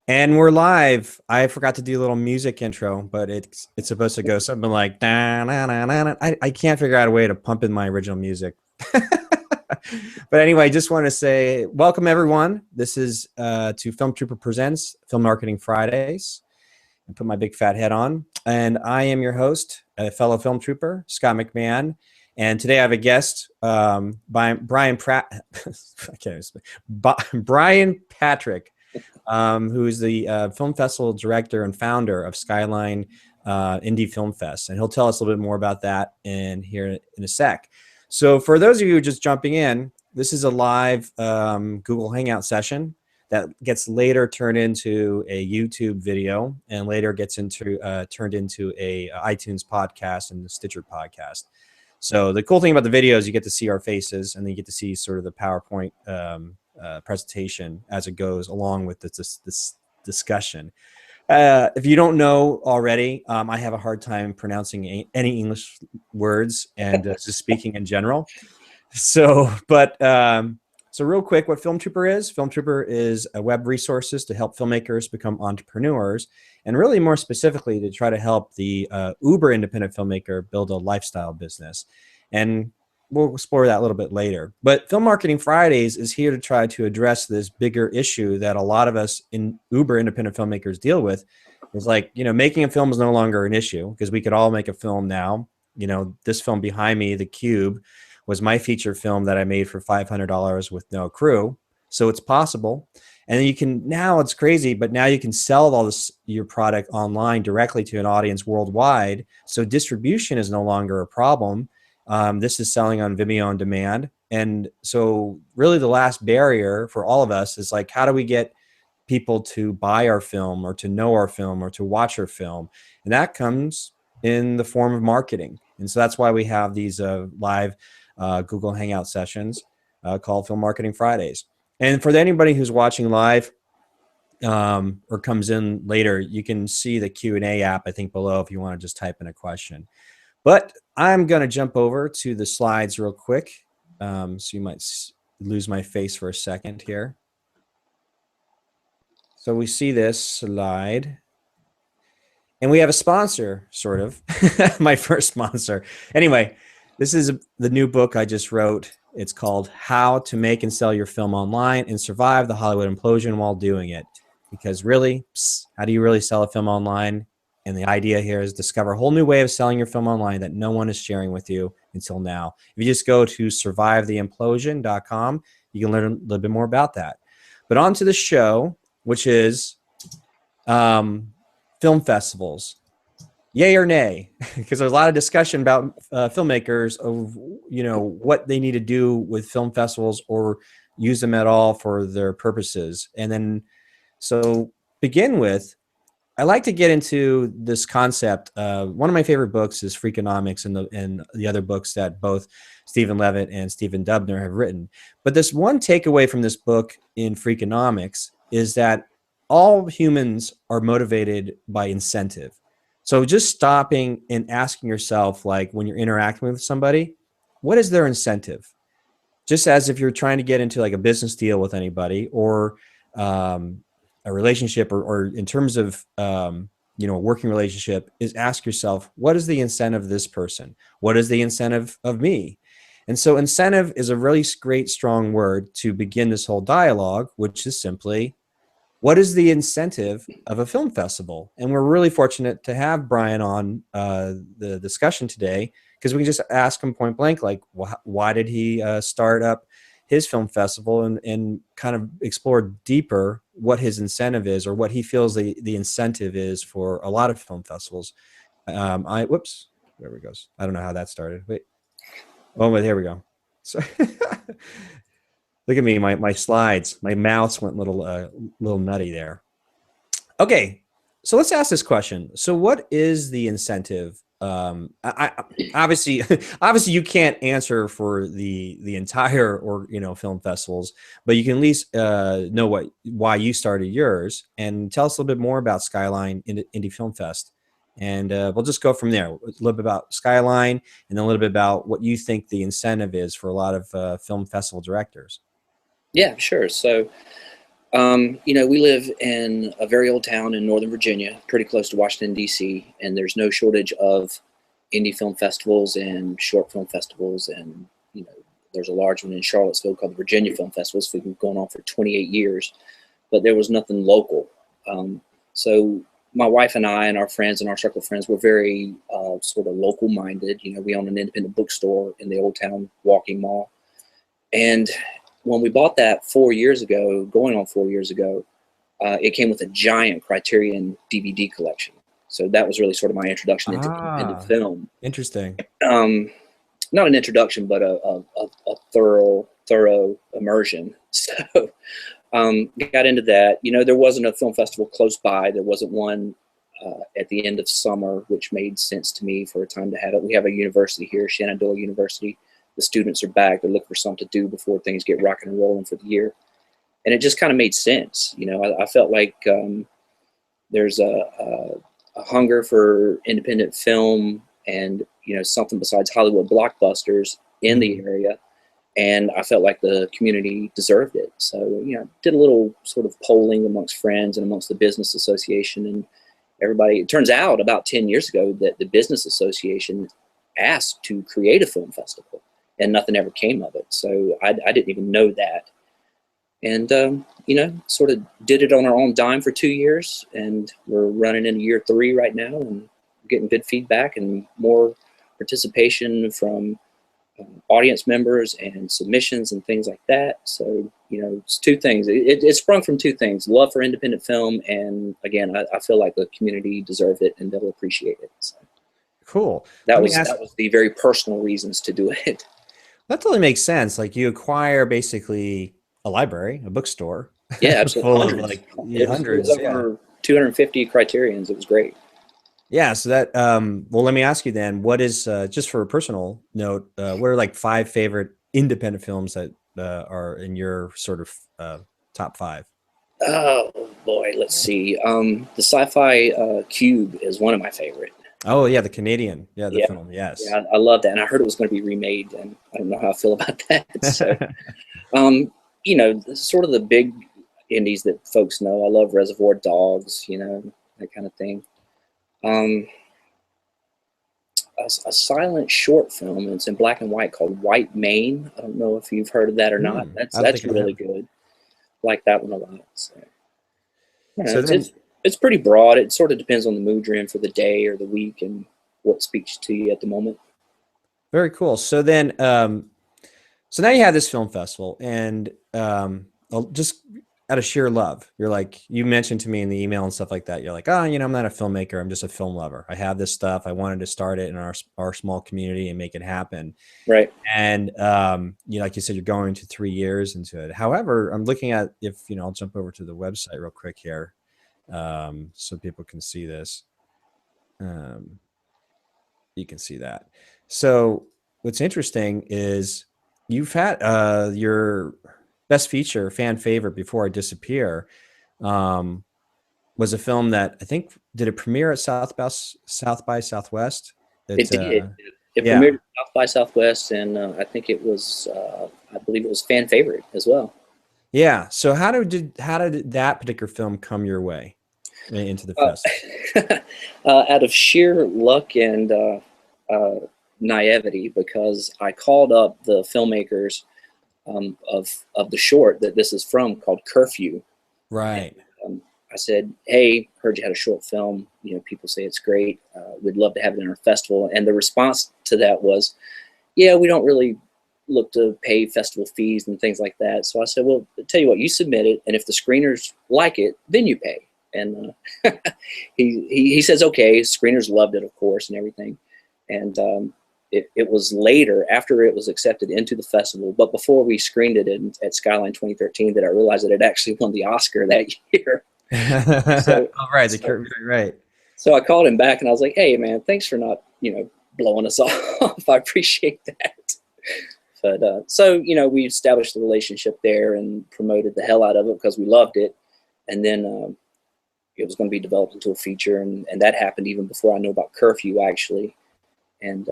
And we're live. I forgot to do a little music intro, but it's supposed to go something like da, na, na, na, na. I can't figure out a way to pump in my original music. But anyway, I just want to say welcome everyone. This is to Film Trooper Presents Film Marketing Fridays. And put my big fat head on. And I am your host, a fellow film trooper, Scott McMahon. And today I have a guest, Brian Pratt. I can't speak. Brian Patrick, who is the film festival director and founder of Skyline Indie Film Fest. And he'll tell us a little bit more about that here in a sec. So for those of you just jumping in, this is a live Google Hangout session that gets later turned into a YouTube video and later gets turned into a iTunes podcast and the Stitcher podcast. So the cool thing about the video is you get to see our faces and then you get to see sort of the PowerPoint presentation as it goes along with this discussion. If you don't know already, I have a hard time pronouncing any English words and just speaking in general. So real quick, what Film Trooper is. Film Trooper is a web resources to help filmmakers become entrepreneurs, and really more specifically to try to help the uber independent filmmaker build a lifestyle business. And we'll explore that a little bit later. But Film Marketing Fridays is here to try to address this bigger issue that a lot of us in uber independent filmmakers deal with. It's like, making a film is no longer an issue because we could all make a film now. This film behind me, The Cube, was my feature film that I made for $500 with no crew. So it's possible. And then now it's crazy, but now you can sell your product online directly to an audience worldwide. So distribution is no longer a problem. This is selling on Vimeo on demand. And so really the last barrier for all of us is like, how do we get people to buy our film or to know our film or to watch our film? And that comes in the form of marketing. And so that's why we have these live Google Hangout sessions called Film Marketing Fridays. And for anybody who's watching live or comes in later, you can see the Q&A app, I think, below if you want to just type in a question. But I'm going to jump over to the slides real quick. So you might lose my face for a second here. So we see this slide. And we have a sponsor, sort of. My first sponsor. Anyway, this is the new book I just wrote. It's called How to Make and Sell Your Film Online and Survive the Hollywood Implosion While Doing It. Because really, how do you really sell a film online? And the idea here is discover a whole new way of selling your film online that no one is sharing with you until now. If you just go to survivetheimplosion.com, you can learn a little bit more about that. But on to the show, which is film festivals. Yay or nay? Because there's a lot of discussion about filmmakers of what they need to do with film festivals or use them at all for their purposes. And then, so begin with, I like to get into this concept. One of my favorite books is Freakonomics, and the other books that both Stephen Levitt and Stephen Dubner have written. But this one takeaway from this book in Freakonomics is that all humans are motivated by incentive. So just stopping and asking yourself, like when you're interacting with somebody, what is their incentive? Just as if you're trying to get into like a business deal with anybody or a relationship or in terms of, a working relationship, is ask yourself, what is the incentive of this person? What is the incentive of me? And so incentive is a really great, strong word to begin this whole dialogue, which is simply, what is the incentive of a film festival? And we're really fortunate to have Brian on the discussion today because we can just ask him point blank, like, why did he start up his film festival and kind of explore deeper what his incentive is or what he feels the incentive is for a lot of film festivals. Whoops, there we go. I don't know how that started. Wait. Oh, but here we go. So look at me, my slides, my mouse went little nutty there. Okay, so let's ask this question. So what is the incentive? Obviously you can't answer for the entire film festivals, but you can at least know why you started yours, and tell us a little bit more about Skyline Indie Film Fest. And we'll just go from there. A little bit about Skyline, and then a little bit about what you think the incentive is for a lot of film festival directors. Yeah, sure. So You know, we live in a very old town in Northern Virginia, pretty close to Washington, D.C., and there's no shortage of indie film festivals and short film festivals. And, you know, there's a large one in Charlottesville called the Virginia Film Festival. It's been going on for 28 years, but there was nothing local. So my wife and I and our friends and our circle of friends were very sort of local minded. You know, we own an independent bookstore in the Old Town Walking Mall. And when we bought that 4 years ago, going on 4 years ago, it came with a giant Criterion DVD collection. So that was really sort of my introduction into independent film. Interesting. Not an introduction, but a thorough immersion. So got into that. You know, there wasn't a film festival close by. There wasn't one at the end of summer, which made sense to me for a time to have it. We have a university here, Shenandoah University. The students are back. They're looking for something to do before things get rocking and rolling for the year. And it just kind of made sense. You know, I felt like there's a hunger for independent film and, you know, something besides Hollywood blockbusters in the area. And I felt like the community deserved it. So, you know, did a little sort of polling amongst friends and amongst the business association, and everybody, it turns out about 10 years ago that the business association asked to create a film festival, and nothing ever came of it. So I didn't even know that. And, you know, sort of did it on our own dime for 2 years, and we're running into year 3 right now and getting good feedback and more participation from audience members and submissions and things like that. So, you know, it's 2 things. It sprung from 2 things: love for independent film, and again, I feel like the community deserved it and they'll appreciate it. So cool. that was the very personal reasons to do it. That totally makes sense. Like, you acquire basically a library, a bookstore. Yeah, absolutely. Full of like It hundreds. was over 250 Criterions. It was great. Yeah. So that, well, let me ask you then, what is, just for a personal note, what are like 5 favorite independent films that are in your sort of top 5? Oh boy, let's see. The Sci-Fi Cube is one of my favorite. Oh yeah, the Canadian, the Yeah. film, yes. Yeah, I love that, and I heard it was going to be remade, and I don't know how I feel about that. So, you know, sort of the big indies that folks know. I love Reservoir Dogs, you know, that kind of thing. A silent short film. It's in black and white called White Mane. I don't know if you've heard of that or not. That's really good. Like that one a lot. So, you know, it's pretty broad. It sort of depends on the mood you're in for the day or the week and what speaks to you at the moment. Very cool. So then, so now you have this film festival, and just out of sheer love, you're like, you mentioned to me in the email and stuff like that, you're like, oh, you know, I'm not a filmmaker, I'm just a film lover. I have this stuff. I wanted to start it in our small community and make it happen. Right. And you know, like you said, you're going to 3 years into it. However, I'm looking at, if you know, I'll jump over to the website real quick here, so people can see this. You can see that. So what's interesting is you've had your best feature, fan favorite, Before I Disappear, was a film that I think, did it premiere at South by Southwest? It did. It premiered at South by Southwest, and I think it was, I believe it was fan favorite as well. Yeah. So how did that particular film come your way into the festival? Out of sheer luck and naivety, because I called up the filmmakers of the short that this is from, called Curfew. Right. And, I said, hey, heard you had a short film. You know, people say it's great. We'd love to have it in our festival. And the response to that was, yeah, we don't really look to pay festival fees and things like that. So I said, well, tell you what, you submit it, and if the screeners like it, then you pay. And he says, okay. Screeners loved it, of course, and everything. And it was later, after it was accepted into the festival, but before we screened it at Skyline 2013, that I realized that it actually won the Oscar that year. So, oh, right, right. So I called him back and I was like, hey, man, thanks for not, you know, blowing us off. I appreciate that. But so, you know, we established the relationship there and promoted the hell out of it because we loved it. And then it was going to be developed into a feature, and that happened even before I knew about Curfew, actually. And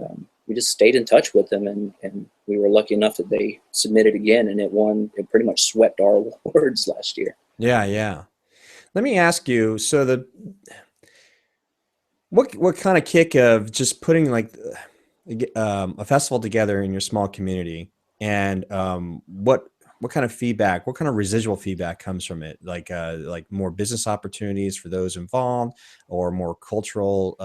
we just stayed in touch with them, and we were lucky enough that they submitted again, and it won. It pretty much swept our awards last year. Yeah, yeah. Let me ask you, so what kind of kick of just putting like a festival together in your small community, and what kind of feedback, what kind of residual feedback comes from it? Like more business opportunities for those involved, or more cultural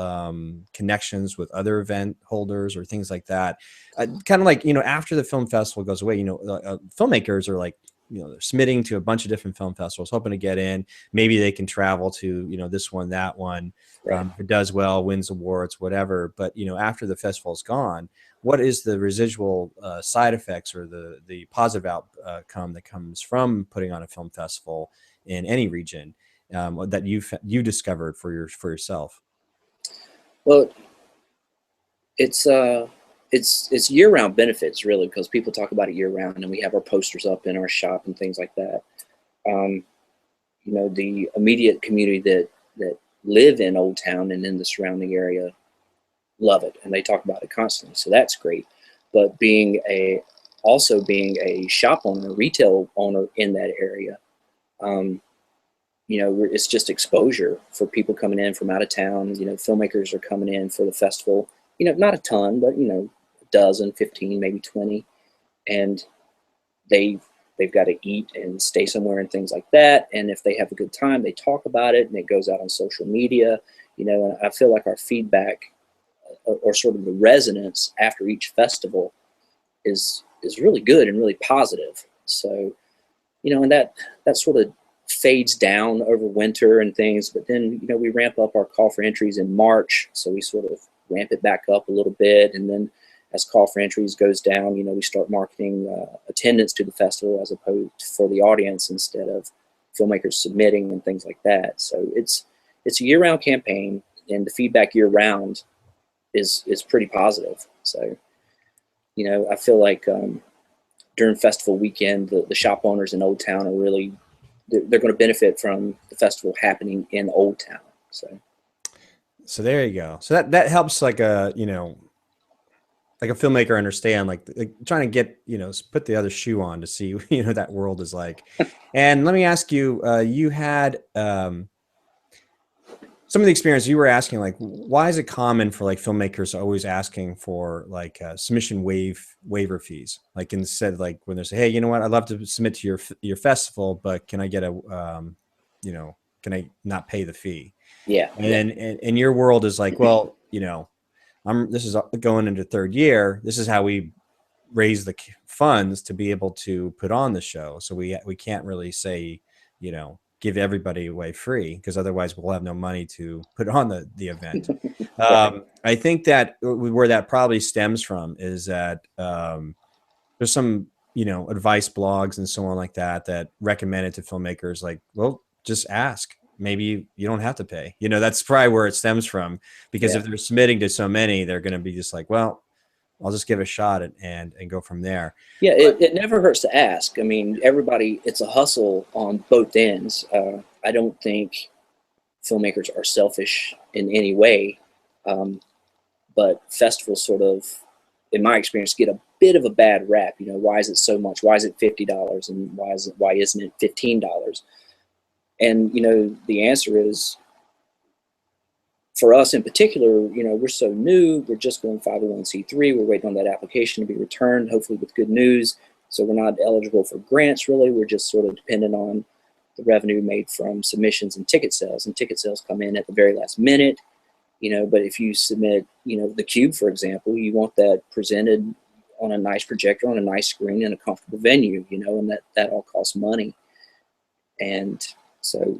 connections with other event holders, or things like that. Kind of like, after the film festival goes away, filmmakers are like, they're submitting to a bunch of different film festivals, hoping to get in. Maybe they can travel to, this one, that one. Right. If it does well, wins awards, whatever. But after the festival's gone, what is the residual side effects, or the positive outcome that comes from putting on a film festival in any region, that you discovered for yourself? Well, it's it's year-round benefits really, because people talk about it year-round, and we have our posters up in our shop and things like that. Um, the immediate community that live in Old Town and in the surrounding area love it, and they talk about it constantly. So that's great. But being a shop owner, retail owner in that area, um, it's just exposure for people coming in from out of town. Filmmakers are coming in for the festival. Not a ton, but a dozen, 15, maybe 20, and they they've got to eat and stay somewhere and things like that. And if they have a good time, they talk about it, and it goes out on social media. And I feel like our feedback, or sort of the resonance after each festival, is really good and really positive. So, and that sort of fades down over winter and things, but then we ramp up our call for entries in March, so we sort of ramp it back up a little bit, and then as call for entries goes down, we start marketing attendance to the festival as opposed for the audience, instead of filmmakers submitting and things like that. So it's a year-round campaign, and the feedback year-round is pretty positive. So I feel like during festival weekend, the shop owners in Old Town are really, they're going to benefit from the festival happening in Old Town. So there you go. So that helps, like like a filmmaker understand, like trying to get, put the other shoe on to see, that world is like. And let me ask you, you had some of the experience you were asking, like, why is it common for like filmmakers always asking for like submission waiver fees? Like, instead, like when they say, hey, you know what, I'd love to submit to your festival, but can I get can I not pay the fee? Yeah, And yeah. then in your world is like, well, this is going into third year. This is how we raise the funds to be able to put on the show. So we can't really say, give everybody away free, because otherwise we'll have no money to put on the event. Right. I think that where that probably stems from is that there's some, advice blogs and so on like that recommend it to filmmakers, like, well, just ask. Maybe you don't have to pay. That's probably where it stems from, because Yeah. if they're submitting to so many, they're going to be just like, well, I'll just give it a shot and go from there. Yeah, But it never hurts to ask. I mean, everybody, it's a hustle on both ends. I don't think filmmakers are selfish in any way, um, but festivals sort of, in my experience, get a bit of a bad rap. Why is it so much? Why is it $50? And why isn't it $15? And the answer is, for us in particular, we're so new. We're just going 501(c)(3). We're waiting on that application to be returned, hopefully with good news. So we're not eligible for grants, really. We're just sort of dependent on the revenue made from submissions and ticket sales. And ticket sales come in at the very last minute. But if you submit, the Cube, for example, you want that presented on a nice projector, on a nice screen, in a comfortable venue, and that all costs money. And so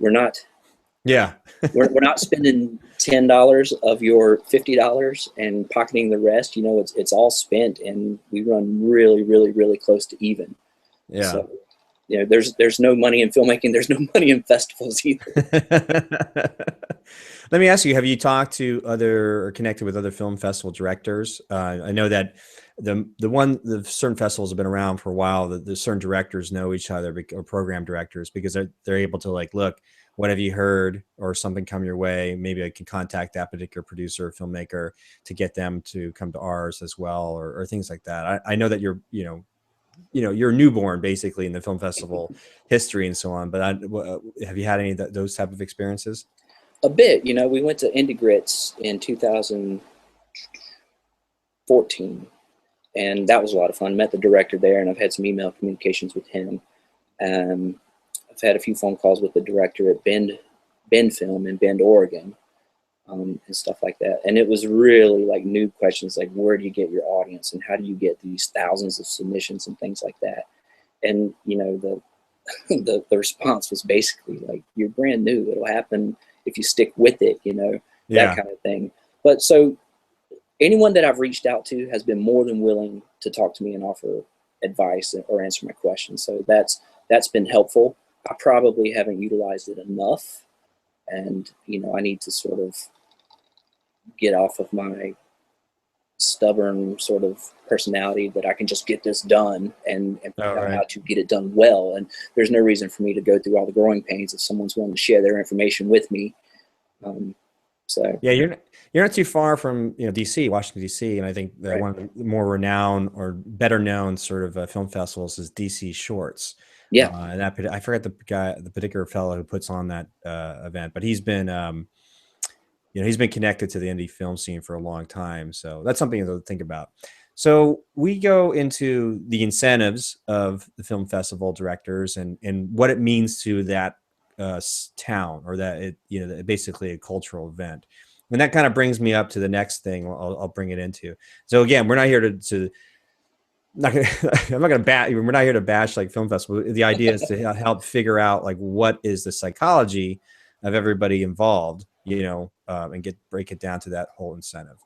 yeah, we're not spending $10 of your $50 and pocketing the rest. It's all spent, and we run really, really, really close to even. yeah. So, there's no money in filmmaking. There's no money in festivals either. Let me ask you, have you talked to other, or connected with other film festival directors? I know that the certain festivals have been around for a while. The certain directors know each other, or program directors, because they're able to, like, look, what have you heard, or something come your way? Maybe I can contact that particular producer or filmmaker to get them to come to ours as well, or things like that. I know that you're, you're newborn basically in the film festival history and so on. But have you had any of those type of experiences? A bit. We went to Indie Grits in 2014, and that was a lot of fun. Met the director there, and I've had some email communications with him. I've had a few phone calls with the director at Bend Film in Bend, Oregon, and stuff like that. And it was really like new questions, like where do you get your audience, and how do you get these thousands of submissions and things like that. And the the response was basically like, you're brand new, it'll happen if you stick with it, that kind of thing. But so anyone that I've reached out to has been more than willing to talk to me and offer advice or answer my questions. So that's been helpful. I probably haven't utilized it enough, and I need to sort of get off of my stubborn sort of personality that I can just get this done and figure out how to get it done well. And there's no reason for me to go through all the growing pains if someone's willing to share their information with me. So yeah, you're not too far from DC, Washington DC, and I think that one of the more renowned or better known sort of film festivals is DC Shorts. Yeah, and I forget the particular fellow who puts on that event, but he's been he's been connected to the indie film scene for a long time. So that's something to think about. So we go into the incentives of the film festival directors and what it means to that town, or that basically a cultural event. And that kind of brings me up to the next thing I'll bring it into. So again, we're not here to I'm not gonna bash. We're not here to bash like film festival. The idea is to help figure out like what is the psychology of everybody involved, and break it down to that whole incentive.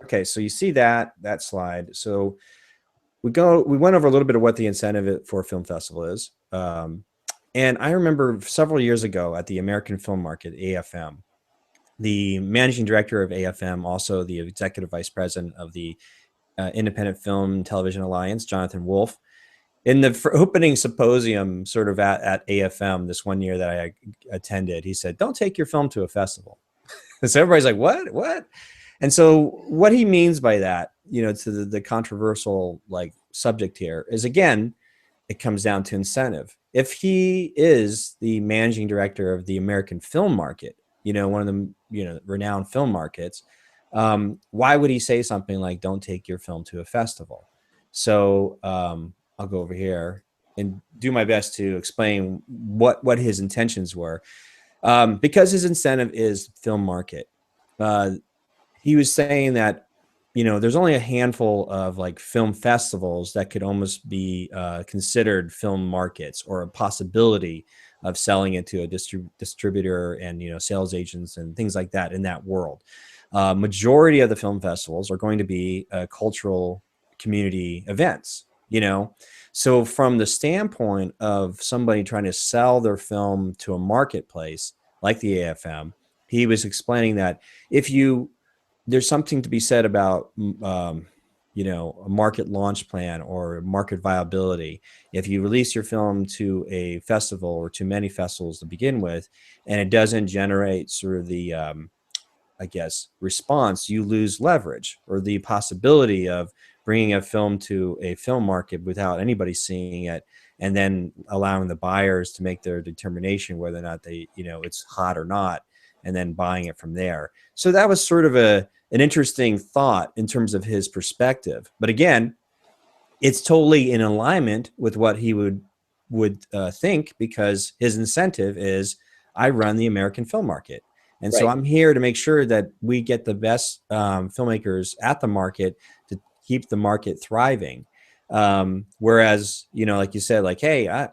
Okay, so you see that slide. So we went over a little bit of what the incentive for a film festival is. And I remember several years ago at the American Film Market, AFM, the managing director of AFM, also the executive vice president of the Independent Film and Television Alliance, Jonathan Wolf, in the opening symposium sort of at AFM this one year that I attended, he said, "Don't take your film to a festival." And so everybody's like, what? And so what he means by that, to the controversial like subject here is, again, it comes down to incentive. If he is the managing director of the American Film Market, one of the renowned film markets, why would he say something like, "Don't take your film to a festival"? So I'll go over here and do my best to explain what his intentions were, because his incentive is film market. He was saying that there's only a handful of like film festivals that could almost be considered film markets, or a possibility of selling it to a distributor and sales agents and things like that in that world. Majority of the film festivals are going to be cultural community events, So from the standpoint of somebody trying to sell their film to a marketplace like the AFM, he was explaining that there's something to be said about, a market launch plan or market viability. If you release your film to a festival or to many festivals to begin with, and it doesn't generate sort of the, response, you lose leverage or the possibility of bringing a film to a film market without anybody seeing it, and then allowing the buyers to make their determination whether or not it's hot or not, and then buying it from there. So that was sort of an interesting thought in terms of his perspective. But again, it's totally in alignment with what he would think, because his incentive is, I run the American film market. And so I'm here to make sure that we get the best filmmakers at the market to keep the market thriving. Whereas, like you said, like, hey,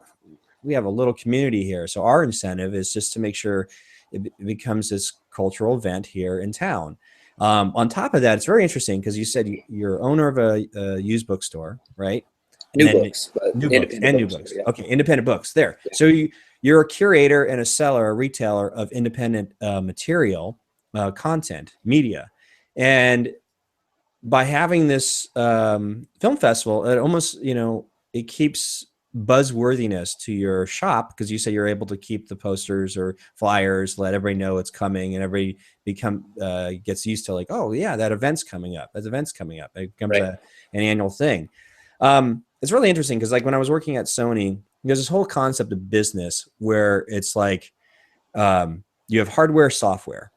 we have a little community here. So our incentive is just to make sure it becomes this cultural event here in town. On top of that, it's very interesting because you said you're owner of a used bookstore, right? New books. Yeah. Okay, independent books there. Yeah. So you're a curator and a seller, a retailer of independent material, content, media. And by having this film festival, it almost, it keeps buzzworthiness to your shop, because you say you're able to keep the posters or flyers, let everybody know it's coming, and everybody gets used to like, oh yeah, that event's coming up. It becomes an annual thing. it's really interesting because like when I was working at Sony, there's this whole concept of business where it's like you have hardware, software.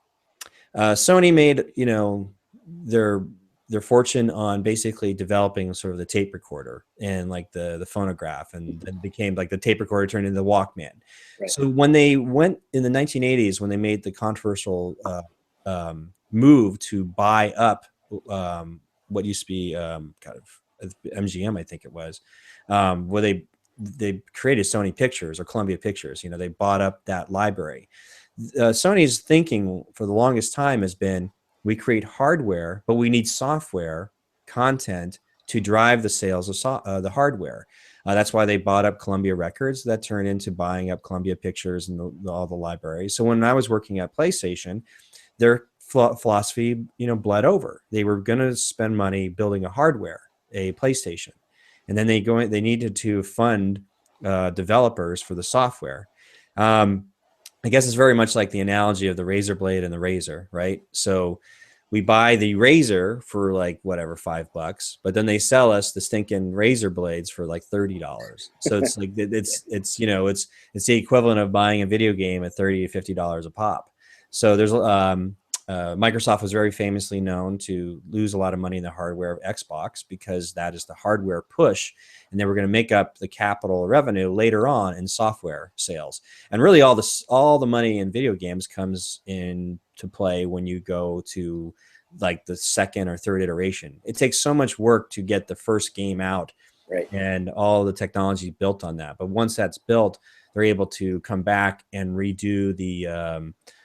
Sony made, you know, their their fortune on basically developing sort of the tape recorder and like the phonograph, and then became like the tape recorder turned into the Walkman. Right. So when they went in the 1980s, when they made the controversial move to buy up what used to be kind of MGM, I think it was, where they created Sony Pictures or Columbia Pictures. You know, they bought up that library. Sony's thinking for the longest time has been, we create hardware, but we need software content to drive the sales of the hardware. That's why they bought up Columbia Records. That turned into buying up Columbia Pictures and all the libraries. So when I was working at PlayStation, their philosophy, you know, bled over. They were going to spend money building a hardware, a PlayStation, and then they needed to fund developers for the software. I guess it's very much like the analogy of the razor blade and the razor, right? So we buy the razor for like whatever, $5, but then they sell us the stinking razor blades for like $30. So it's like it's you know, it's the equivalent of buying a video game at $30 to $50 a pop. So there's Microsoft was very famously known to lose a lot of money in the hardware of Xbox because that is the hardware push, and they were going to make up the capital revenue later on in software sales. And really, all the money in video games comes into play when you go to like the second or third iteration. It takes so much work to get the first game out, Right. and all the technology built on that. But once that's built, they're able to come back and redo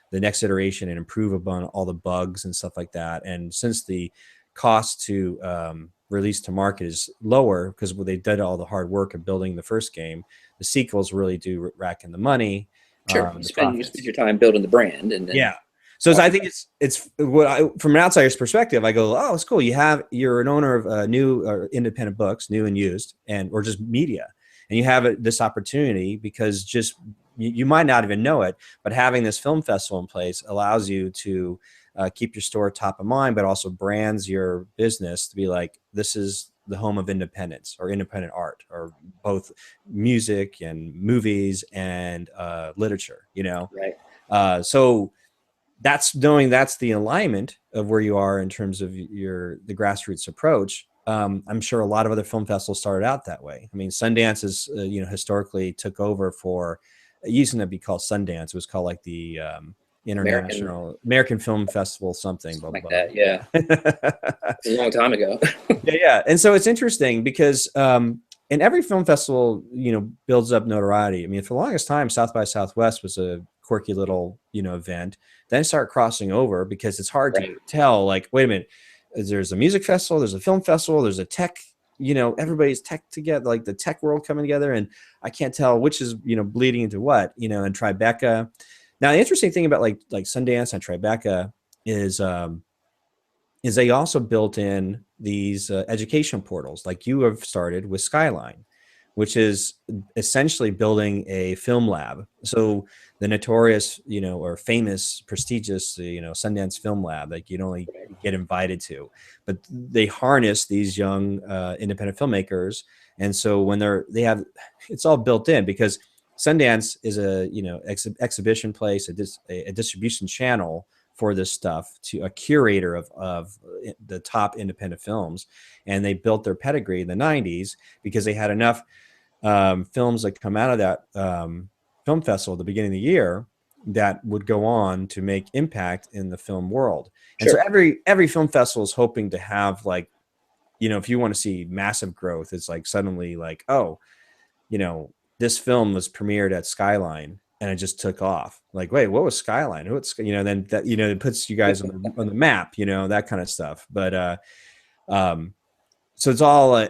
the next iteration and improve upon all the bugs and stuff like that. And since the cost to release to market is lower because they did all the hard work of building the first game, the sequels really do rack in the money. Sure. You spend your time building the brand, and then yeah. So I think it's what from an outsider's perspective, I go, oh, it's cool. You're an owner of new or independent books, new and used, or just media, and you have this opportunity because just you might not even know it, but having this film festival in place allows you to keep your store top of mind, but also brands your business to be like, this is the home of independence or independent art, or both music and movies and literature, you know? right. So that's the alignment of where you are in terms of the grassroots approach. I'm sure a lot of other film festivals started out that way. I mean, Sundance is, you know, historically took over for, it used to be called Sundance. It was called like the American Film Festival, something blah, like blah, that. Yeah. It's a long time ago. yeah. And so it's interesting because and every film festival, you know, builds up notoriety. I mean, for the longest time, South by Southwest was a quirky little, you know, event. Then start crossing over because it's hard right. to tell, like, wait a minute, there's a music festival, there's a film festival, there's a tech, you know, everybody's tech together, like the tech world coming together, and I can't tell which is, you know, bleeding into what, you know. And Tribeca. Now, the interesting thing about like Sundance and Tribeca is they also built in these education portals, like you have started with Skyline, which is essentially building a film lab. So the notorious, you know, or famous, prestigious, you know, Sundance Film Lab, like you'd only get invited to, but they harness these young independent filmmakers. And so when it's all built in because Sundance is a, you know, exhibition place, a distribution channel for this stuff, to a curator of the top independent films. And they built their pedigree in the 90s because they had enough films that come out of that film festival at the beginning of the year that would go on to make impact in the film world. And Sure. so every film festival is hoping to have, like, you know, if you want to see massive growth, it's like suddenly like, oh, you know, this film was premiered at Skyline and it just took off. Like, wait, what was Skyline? What's, you know, then that, you know, it puts you guys on the map, you know, that kind of stuff. But so it's all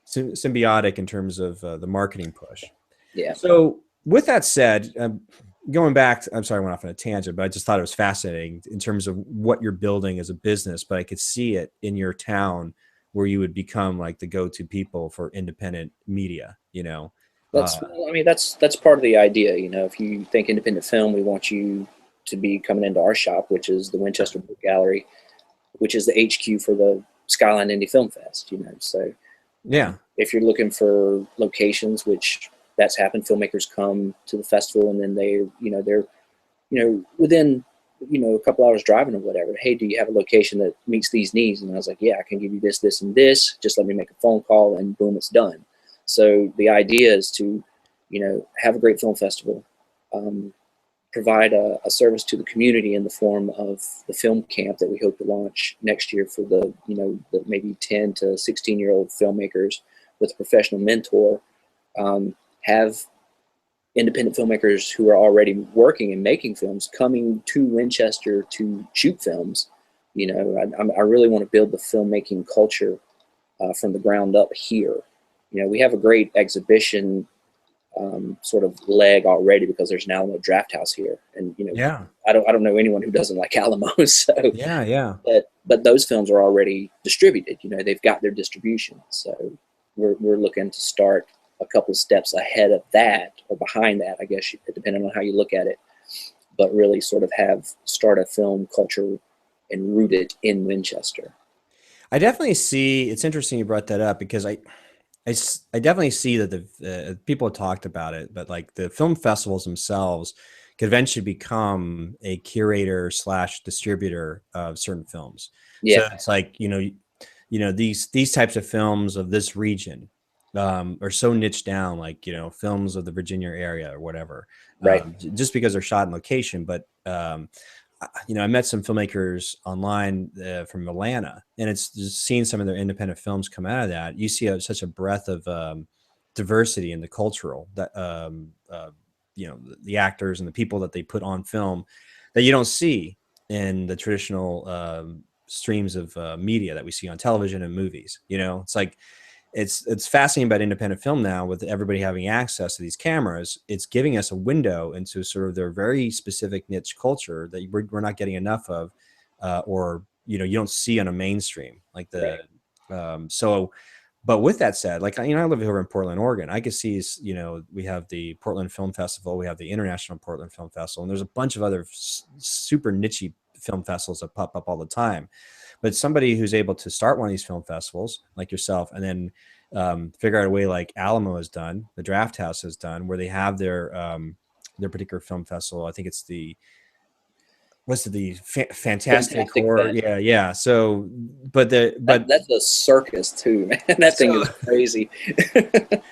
symbiotic in terms of the marketing push. Yeah. So with that said, going back, I'm sorry, I went off on a tangent, but I just thought it was fascinating in terms of what you're building as a business, but I could see it in your town where you would become like the go-to people for independent media, you know? I mean, that's part of the idea. You know, if you think independent film, we want you to be coming into our shop, which is the Winchester Book Gallery, which is the HQ for the Skyline Indie Film Fest. You know, so Yeah. If you're looking for locations, which that's happened, filmmakers come to the festival and then they're within a couple hours driving or whatever. Hey, do you have a location that meets these needs? And I was like, yeah, I can give you this, this, and this. Just let me make a phone call, and boom, it's done. So the idea is to, have a great film festival, provide a service to the community in the form of the film camp that we hope to launch next year for the maybe 10 to 16-year-old filmmakers with a professional mentor. Have independent filmmakers who are already working and making films coming to Winchester to shoot films. I really want to build the filmmaking culture from the ground up here. We have a great exhibition sort of leg already because there's an Alamo Draft House here, and Yeah. I don't know anyone who doesn't like Alamo. So Yeah. Yeah. but those films are already distributed. They've got their distribution. So we're looking to start a couple steps ahead of that, or behind that, I guess, depending on how you look at it, but really sort of start a film culture and root it in Winchester. I definitely see. It's interesting you brought that up because I definitely see that the people have talked about it, but like the film festivals themselves could eventually become a curator slash distributor of certain films. So Yeah, it's like, these types of films of this region are so niched down, like, films of the Virginia area or whatever, right. just because they're shot in location. But I met some filmmakers online from Atlanta, and it's just seeing some of their independent films come out of that. You see such a breadth of diversity in the cultural that the actors and the people that they put on film that you don't see in the traditional streams of media that we see on television and movies. It's like it's fascinating about independent film now with everybody having access to these cameras. It's giving us a window into sort of their very specific niche culture that we're not getting enough of, or you don't see on a mainstream like Right. so. But with that said, like, I live here in Portland, Oregon. I could see, we have the Portland Film Festival, we have the International Portland Film Festival, and there's a bunch of other super niche film festivals that pop up all the time. But somebody who's able to start one of these film festivals like yourself, and then figure out a way like Alamo has done, the Draft House has done, where they have their particular film festival. I think it's the Fantastic Fantastic Horror. Fest. Yeah, yeah. So, but That's a circus too, man. That thing so is crazy.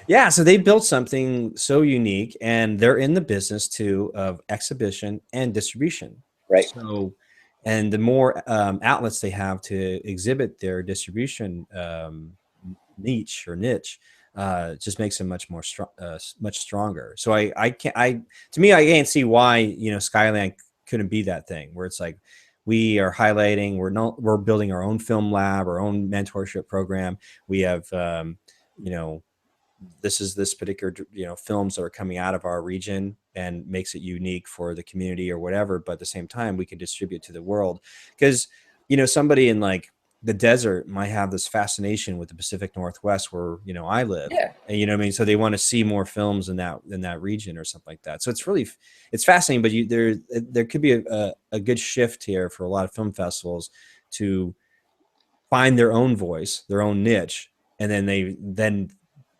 yeah, so they built something so unique, and they're in the business too of exhibition and distribution. Right. So, and the more outlets they have to exhibit their distribution niche or niche, just makes them much stronger. So I can't to me I can't see why Skyline couldn't be that thing where it's like we are highlighting, we're building our own film lab, our own mentorship program. We have you know this particular films that are coming out of our region and makes it unique for the community or whatever, but at the same time we can distribute to the world because somebody in like the desert might have this fascination with the Pacific Northwest where I live, Yeah. and what I mean, so they want to see more films in that region or something like that. So it's fascinating, but there could be a good shift here for a lot of film festivals to find their own voice, their own niche, and then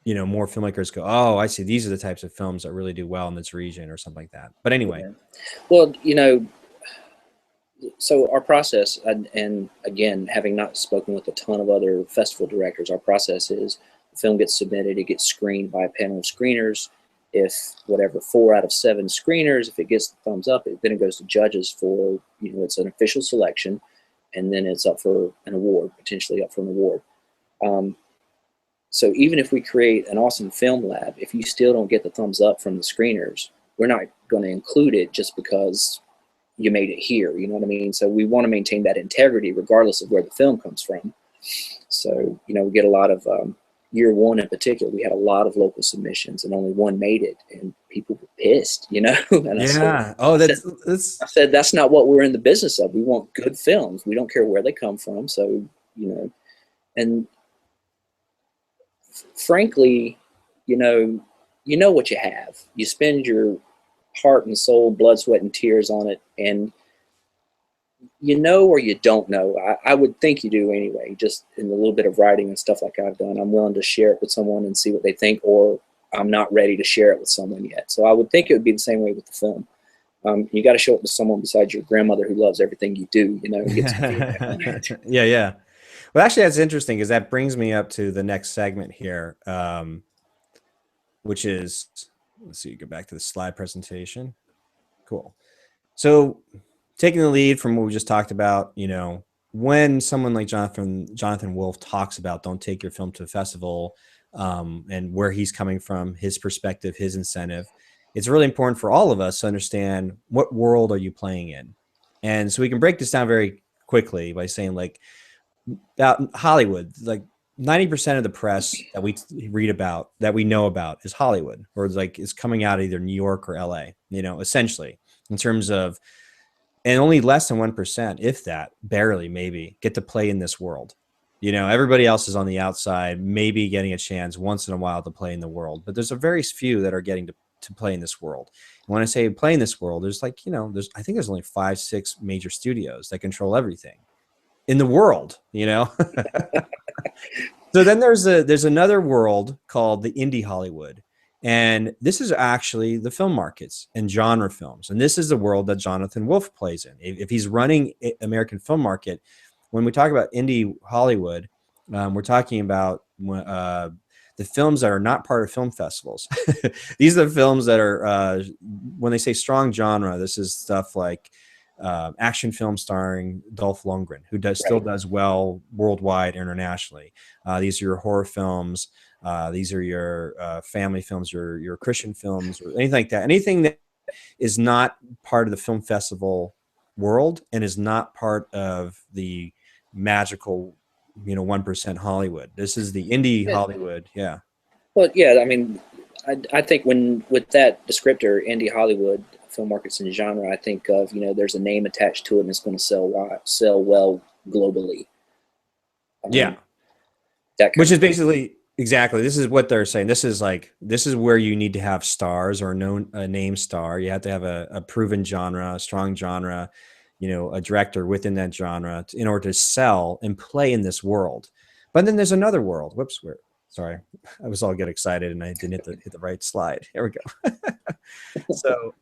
more filmmakers go, oh, I see, these are the types of films that really do well in this region or something like that. But anyway, Yeah. Well, so our process, and again, having not spoken with a ton of other festival directors, our process is the film gets submitted, it gets screened by a panel of screeners. If whatever 4 out of 7 screeners, if it gets the thumbs up, then it goes to judges for it's an official selection, and then it's up for an award, potentially up for an award. So even if we create an awesome film lab, if you still don't get the thumbs up from the screeners, we're not going to include it just because you made it here. You know what I mean? So we want to maintain that integrity regardless of where the film comes from. So, we get a lot of, year one in particular, we had a lot of local submissions and only one made it, and people were pissed, And yeah. Oh, I said, that's not what we're in the business of. We want good films. We don't care where they come from. So, and frankly, you know what you have. You spend your heart and soul, blood, sweat, and tears on it, and you know or you don't know. I would think you do anyway, just in a little bit of writing and stuff like I've done. I'm willing to share it with someone and see what they think, or I'm not ready to share it with someone yet. So I would think it would be the same way with the film. You got to show it to someone besides your grandmother who loves everything you do, you know, and get some feedback on it. Yeah, yeah. Well, actually, that's interesting because that brings me up to the next segment here, which is, let's see, go back to the slide presentation. Cool. So taking the lead from what we just talked about, you know, when someone like Jonathan Wolf talks about don't take your film to a festival, and where he's coming from, his perspective, his incentive, it's really important for all of us to understand what world are you playing in. And so we can break this down very quickly by saying, like, about Hollywood, like 90% of the press that we read about, that we know about, is Hollywood, or it's like it's coming out of either New York or LA, you know, essentially, in terms of, and only less than 1%, if that, barely, maybe, get to play in this world. You know, everybody else is on the outside, maybe getting a chance once in a while to play in the world, but there's a very few that are getting to play in this world. And when I say play in this world, there's, like, you know, I think there's only 5, 6 major studios that control everything in the world, you know. So then there's another world called the indie Hollywood, and this is actually the film markets and genre films, and this is the world that Jonathan Wolf plays in. If he's running American film market, when we talk about indie Hollywood, we're talking about the films that are not part of film festivals. These are the films that are, when they say strong genre, this is stuff like action film starring Dolph Lundgren, who still does well worldwide, internationally. These are your horror films. These are your family films, your Christian films, or anything like that. Anything that is not part of the film festival world and is not part of the magical, you know, 1% Hollywood. This is the indie Hollywood. Yeah. Well, yeah, I mean, I think when with that descriptor, indie Hollywood, film markets and genre, I think of, you know, there's a name attached to it and it's going to sell well globally. Yeah. That Which is basically exactly, this is what they're saying. This is where you need to have stars, or a name star. You have to have a proven genre, a strong genre, you know, a director within that genre in order to sell and play in this world. But then there's another world. Whoops, sorry, I was all get excited and I didn't hit the right slide. Here we go. So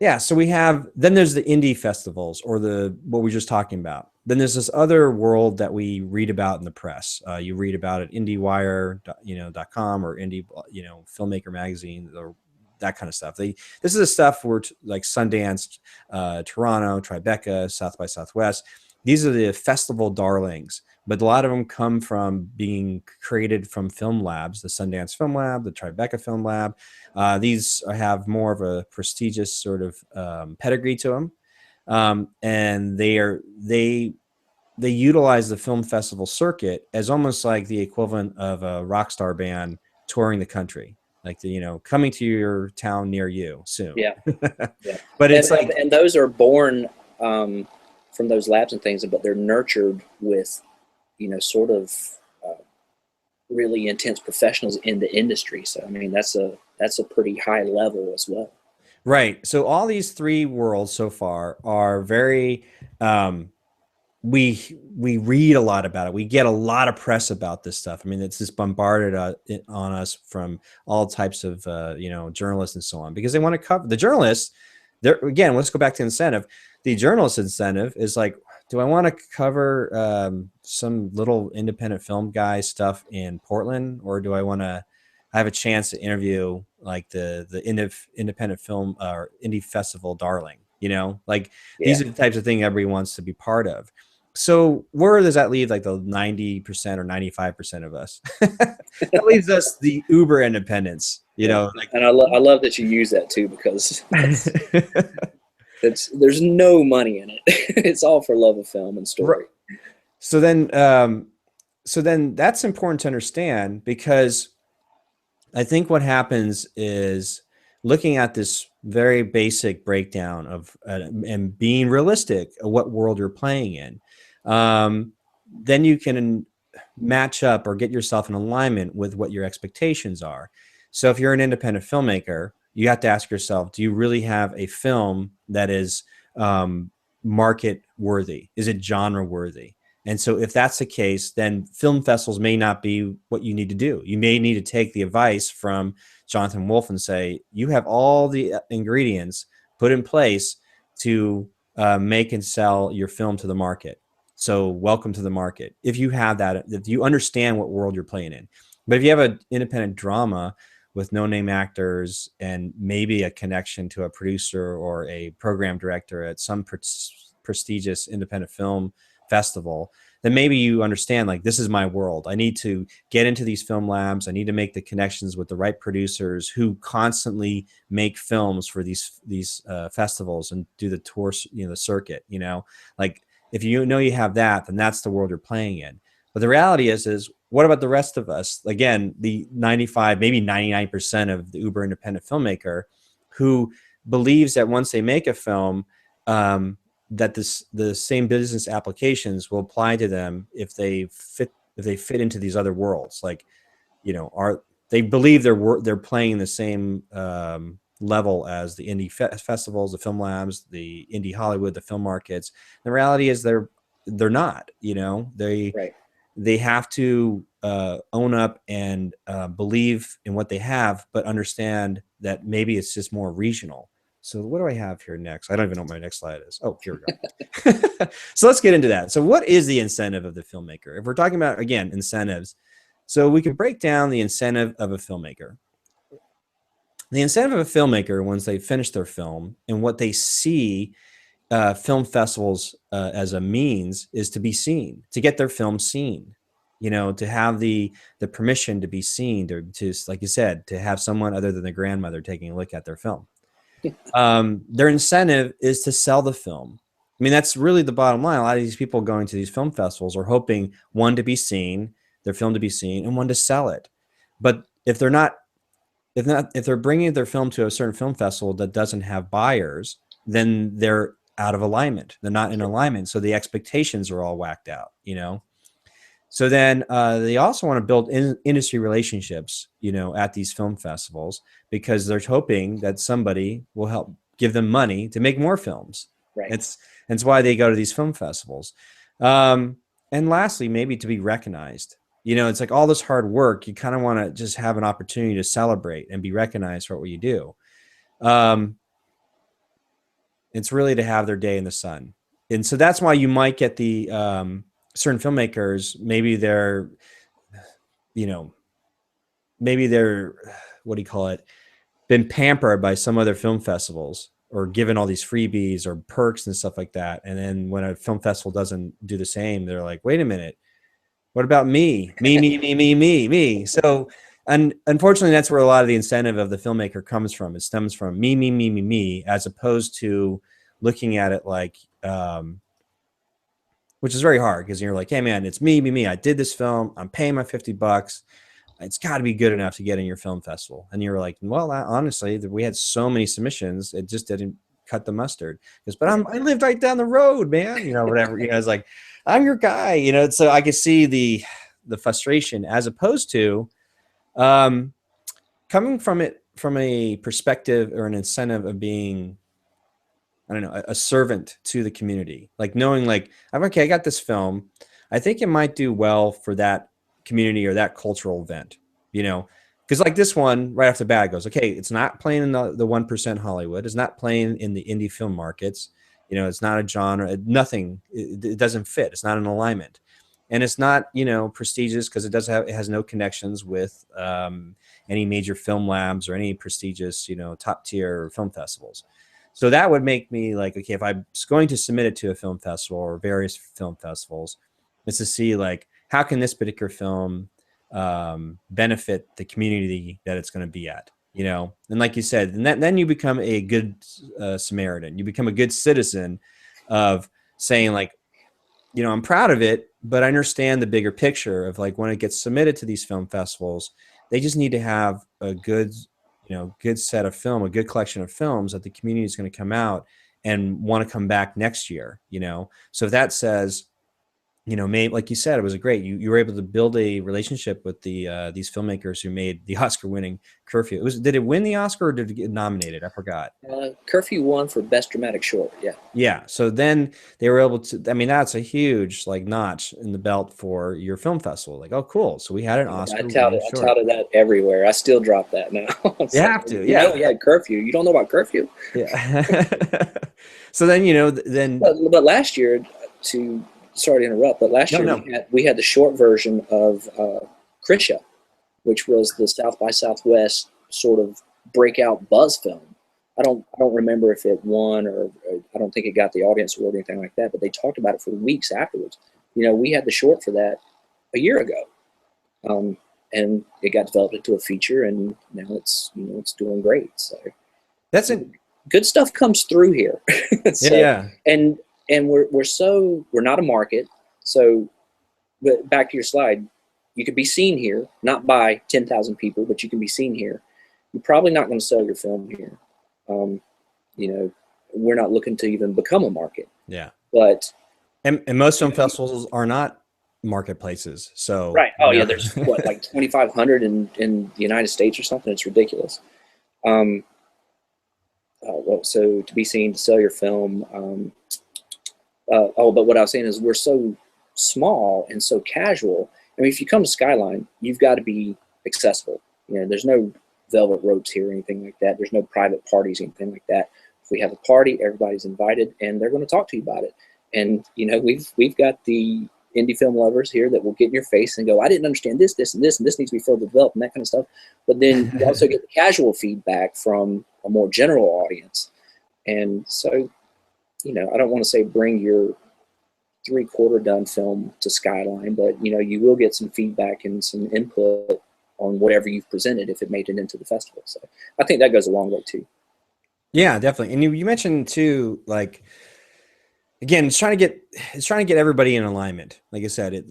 yeah, so then there's the indie festivals, or what we were just talking about. Then there's this other world that we read about in the press. You read about it IndieWire.com or Indie, you know, Filmmaker Magazine, or that kind of stuff. This is the stuff where, like Sundance, Toronto, Tribeca, South by Southwest. These are the festival darlings, but a lot of them come from being created from film labs, the Sundance Film Lab, the Tribeca Film Lab. These have more of a prestigious sort of pedigree to them, and they utilize the film festival circuit as almost like the equivalent of a rock star band touring the country, like you know, coming to your town near you soon. Yeah, yeah. But it's and those are born from those labs and things, but they're nurtured with, you know, sort of really intense professionals in the industry. So I mean, that's a pretty high level as well. Right. So all these three worlds so far are very, we read a lot about it. We get a lot of press about this stuff. I mean, it's just bombarded on us from all types of, you know, journalists and so on, because they want to cover the journalists. Again, let's go back to incentive. The journalist incentive is like, do I want to cover some little independent film guy stuff in Portland, or do I want to have a chance to interview like the independent film or indie festival darling? You know, like these are the types of things everybody wants to be part of. So where does that leave like the 90% or 95% of us? That leaves us the uber independents, you know. Like, and I love that you use that too, because there's no money in it. It's all for love of film and story. Right. So then that's important to understand, because I think what happens is, looking at this very basic breakdown of and being realistic of what world you're playing in, then you can match up or get yourself in alignment with what your expectations are. So if you're an independent filmmaker, you have to ask yourself, do you really have a film that is market worthy? Is it genre worthy? And so if that's the case, then film festivals may not be what you need to do. You may need to take the advice from Jonathan Wolfe and say, you have all the ingredients put in place to make and sell your film to the market. So welcome to the market. If you have that, if you understand what world you're playing in. But if you have an independent drama with no-name actors and maybe a connection to a producer or a program director at some prestigious independent film festival, then maybe you understand, like, this is my world. I need to get into these film labs. I need to make the connections with the right producers who constantly make films for these festivals and do the tour, the circuit, like, if you know you have that, then that's the world you're playing in. But the reality is what about the rest of us? Again, the 95, maybe 99% of the uber independent filmmaker who believes that once they make a film, that the same business applications will apply to them if they fit into these other worlds. Like, they believe they're playing the same level as the indie festivals, the film labs, the indie Hollywood, the film markets. The reality is they're not. Right. They have to own up and believe in what they have, but understand that maybe it's just more regional. So what do I have here next? I don't even know what my next slide is. Oh, here we go. So let's get into that. So what is the incentive of the filmmaker? If we're talking about, again, incentives, so we can break down the incentive of a filmmaker. The incentive of a filmmaker, once they finish their film and what they see film festivals as a means, is to be seen, to get their film seen, to have the permission to be seen, to, like you said, to have someone other than the grandmother taking a look at their film. Their incentive is to sell the film. I mean, that's really the bottom line. A lot of these people going to these film festivals are hoping, one, to be seen, their film to be seen, and one, to sell it. But if they're bringing their film to a certain film festival that doesn't have buyers, then they're out of alignment. They're not in alignment. So the expectations are all whacked out, So then they also want to build industry relationships, at these film festivals, because they're hoping that somebody will help give them money to make more films. Right. It's why they go to these film festivals. And lastly, maybe to be recognized. It's like all this hard work, you kind of want to just have an opportunity to celebrate and be recognized for what you do. It's really to have their day in the sun. And so that's why you might get the certain filmmakers, maybe they're, what do you call it, been pampered by some other film festivals or given all these freebies or perks and stuff like that. And then when a film festival doesn't do the same, they're like, wait a minute, what about me? Me. So, and unfortunately, that's where a lot of the incentive of the filmmaker comes from. It stems from me, as opposed to looking at it like, which is very hard, because you're like, hey man, it's me. I did this film. I'm paying my $50. It's got to be good enough to get in your film festival. And you're like, well, honestly, we had so many submissions, it just didn't cut the mustard. But I lived right down the road, man. Whatever. It's like, I'm your guy. So I could see the frustration, as opposed to coming from it from a perspective or an incentive of being, I don't know, a servant to the community. Like knowing, like, okay, I got this film. I think it might do well for that community or that cultural event, because like this one right off the bat goes, okay, it's not playing in the 1% Hollywood. It's not playing in the indie film markets. It's not a genre, nothing. It doesn't fit. It's not an alignment. And it's not, prestigious, because it has no connections with any major film labs or any prestigious, top tier film festivals. So that would make me like, okay, if I'm going to submit it to a film festival or various film festivals, it's to see, like, how can this particular film benefit the community that it's going to be at, and like you said, and then you become a good Samaritan. You become a good citizen of saying, like, I'm proud of it, but I understand the bigger picture of, like, when it gets submitted to these film festivals, they just need to have a good, good set of film, a good collection of films that the community is going to come out and want to come back next year, So if that says, you know, made, like you said, it was a great. You were able to build a relationship with these filmmakers who made the Oscar-winning Curfew. Did it win the Oscar or did it get nominated? I forgot. Curfew won for best dramatic short. Yeah. Yeah. So then they were able to. I mean, that's a huge like notch in the belt for your film festival. Like, oh, cool. So we had an Oscar-winning I short. touted that everywhere. I still drop that now. You It's like, have to, you know, yeah, we had curfew. You don't know about curfew? yeah. So then you know, then But last year, to sorry to interrupt, but last no, year no. we had the short version of Krisha, which was the South by Southwest sort of breakout buzz film. I don't remember if it won or I don't think it got the audience award or anything like that. But they talked about it for weeks afterwards. You know, we had the short for that a year ago, and it got developed into a feature, and now it's it's doing great. So That's it. good stuff comes through here. Yeah, So yeah. and we're not a market. So, but back to your slide, you could be seen here, not by 10,000 people, but you can be seen here. You're probably not going to sell your film here. Um, you know, we're not looking to even become a market. Yeah. But And most film festivals are not marketplaces. So right. Oh yeah, there's what, like 2,500 in the United States or something. It's ridiculous. Um, so to be seen, to sell your film. But what I was saying is we're so small and so casual. I mean, if you come to Skyline, you've got to be accessible. You know, there's no velvet ropes here or anything like that. There's no private parties, anything like that. If we have a party, everybody's invited, and they're going to talk to you about it. And you know, we've got the indie film lovers here that will get in your face and go, "I didn't understand this, this, and this, and this needs to be further developed," and that kind of stuff. But then you also get the casual feedback from a more general audience, and so you know, I don't want to say bring your three-quarter done film to Skyline, but you know, you will get some feedback and some input on whatever you've presented if it made it into the festival. So I think that goes a long way too. Yeah, definitely. And you mentioned too, like again, it's trying to get everybody in alignment. Like I said,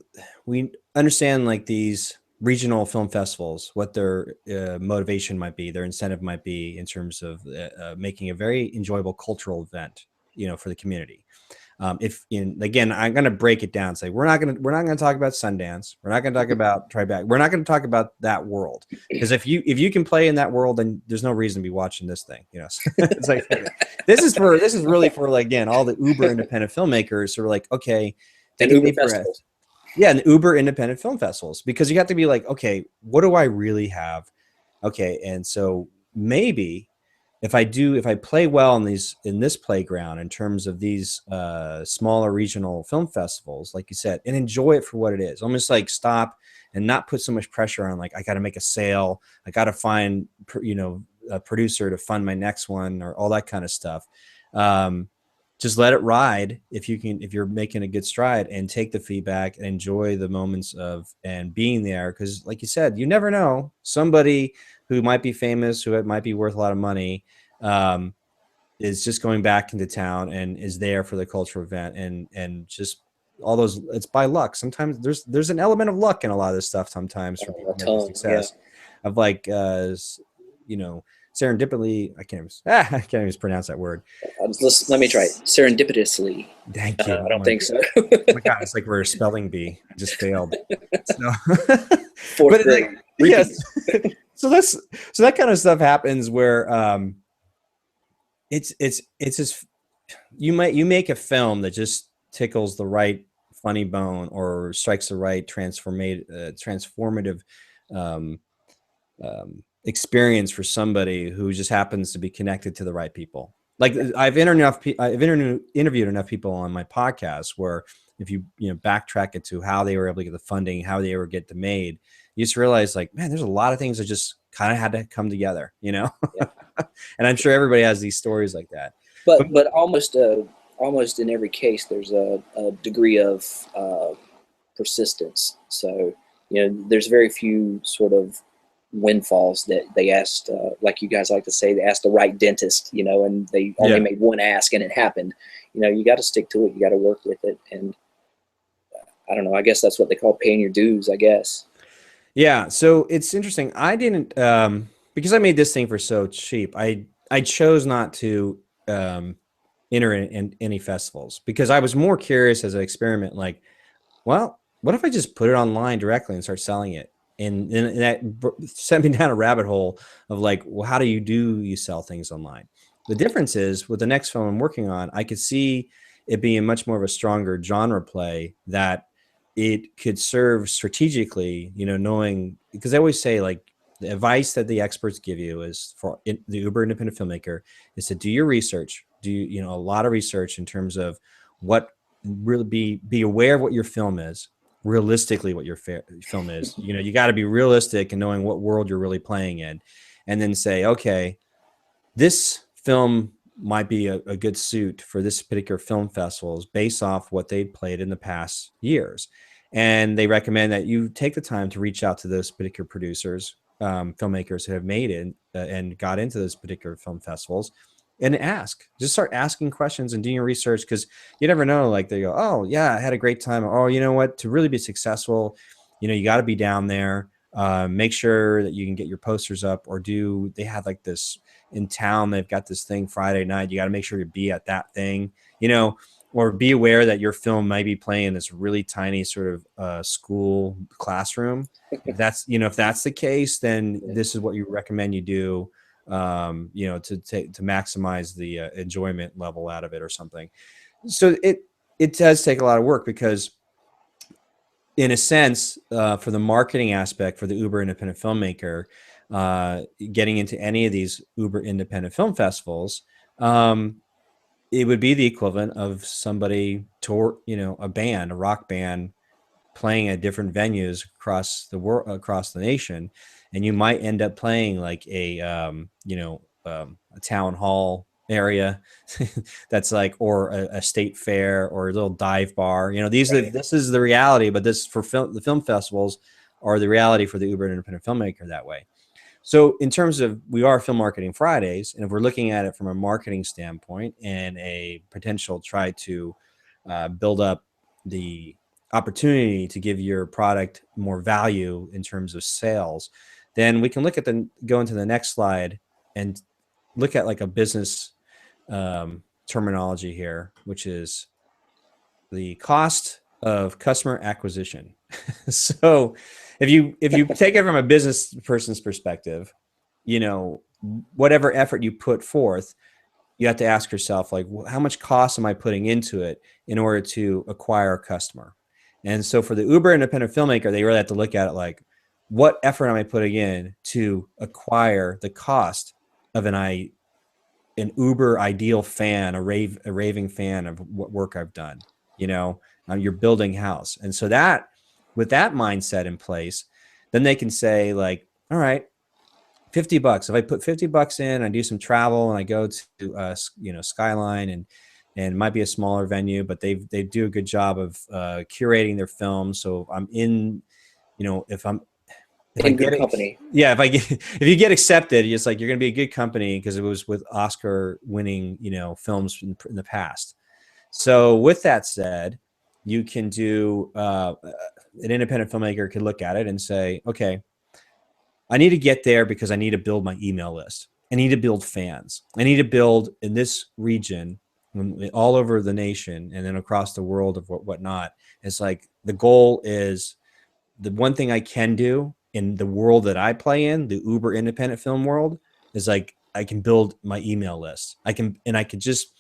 we understand like these regional film festivals, what their motivation might be, their incentive might be in terms of making a very enjoyable cultural event, you know, for the community. If in again, I'm going to break it down. Say we're not going to talk about Sundance. We're not going to talk about Tribeca. We're not going to talk about that world because if you can play in that world, then there's no reason to be watching this thing. You know, it's like this is really for like again all the uber independent filmmakers who are like, okay, take a deep breath. Yeah, and Uber independent film festivals because you have to be like, okay, what do I really have? Okay, and so maybe if I play well in this playground in terms of these smaller regional film festivals, like you said, and enjoy it for what it is, almost like stop and not put so much pressure on like I got to make a sale, I got to find a producer to fund my next one or all that kind of stuff. Just let it ride if you're making a good stride and take the feedback and enjoy the moments of and being there because like you said, you never know somebody who might be famous, who might be worth a lot of money, is just going back into town and is there for the cultural event and just all those. It's by luck. Sometimes there's an element of luck in a lot of this stuff. Sometimes for people making success, of like serendipitously. I can't even pronounce that word. Let me try it. Serendipitously. Thank you. I don't think so. Oh my God, it's like we're a spelling bee. I just failed. So, Fourth grade. Like, yes. So that kind of stuff happens where it's just you make a film that just tickles the right funny bone or strikes the right transformative um, experience for somebody who just happens to be connected to the right people. Like I've interviewed enough people on my podcast where if you backtrack it to how they were able to get the funding, how they were get the made, you just realize like, man, there's a lot of things that just kind of had to come together, Yeah. And I'm sure everybody has these stories like that. But almost in every case, there's a degree of persistence. So there's very few sort of windfalls that they asked, like you guys like to say, they asked the right dentist, and they only made one ask and it happened. You got to stick to it. You got to work with it. And I don't know, I guess that's what they call paying your dues, I guess. Yeah. So it's interesting. I didn't, because I made this thing for so cheap. I chose not to enter in any festivals because I was more curious as an experiment. Like, well, what if I just put it online directly and start selling it? And that sent me down a rabbit hole of like, well, how do you sell things online? The difference is with the next film I'm working on, I could see it being much more of a stronger genre play that it could serve strategically, you know, knowing, because I always say like the advice that the experts give you is for the Uber independent filmmaker is to do your research, you know, a lot of research in terms of what really be aware of what your film is, realistically what your film is. You know, you got to be realistic and knowing what world you're really playing in, and then say, okay, this film might be a good suit for this particular film festivals based off what they played in the past years. And they recommend that you take the time to reach out to those particular producers, filmmakers who have made it and got into those particular film festivals, and just start asking questions and doing your research, because you never know. Like they go, oh yeah, I had a great time. Oh, you know what? To really be successful, you know, you got to be down there. Make sure that you can get your posters up, or they have like this in town, they've got this thing Friday night. You got to make sure to be at that thing, you know, or be aware that your film might be playing in this really tiny sort of school classroom. If that's, you know, if that's the case, then this is what you recommend you do, you know, to maximize the enjoyment level out of it or something. So it does take a lot of work, because in a sense, for the marketing aspect for the Uber independent filmmaker, getting into any of these Uber independent film festivals, it would be the equivalent of somebody you know, a rock band playing at different venues across the world, across the nation. And you might end up playing like you know, a town hall area that's like, or a state fair, or a little dive bar. You know, this is the reality, but this for the film festivals are the reality for the Uber independent filmmaker that way. So in terms of, we are Film Marketing Fridays, and if we're looking at it from a marketing standpoint and a potential try to build up the opportunity to give your product more value in terms of sales, then we can go into the next slide and look at like a business terminology here, which is the cost of customer acquisition. So if you take it from a business person's perspective, you know, whatever effort you put forth, you have to ask yourself, like, how much cost am I putting into it in order to acquire a customer? And so for the Uber independent filmmaker, they really have to look at it like, what effort am I putting in to acquire the cost of an Uber ideal fan, a raving fan of what work I've done. You know, you're building house. And so that, with that mindset in place, then they can say like, all right, $50. If I put $50 in, I do some travel and I go to, you know, Skyline, and it might be a smaller venue, but they do a good job of curating their films. So I'm in, you know, if I get company. Yeah, if you get accepted, it's like you're going to be a good company, because it was with Oscar winning, you know, films in the past. So with that said, you can do an independent filmmaker could look at it and say, okay, I need to get there because I need to build my email list. I need to build fans. I need to build in this region, all over the nation, and then across the world of whatnot. It's like the goal is, the one thing I can do in the world that I play in, the Uber independent film world, is like I can build my email list. I could just,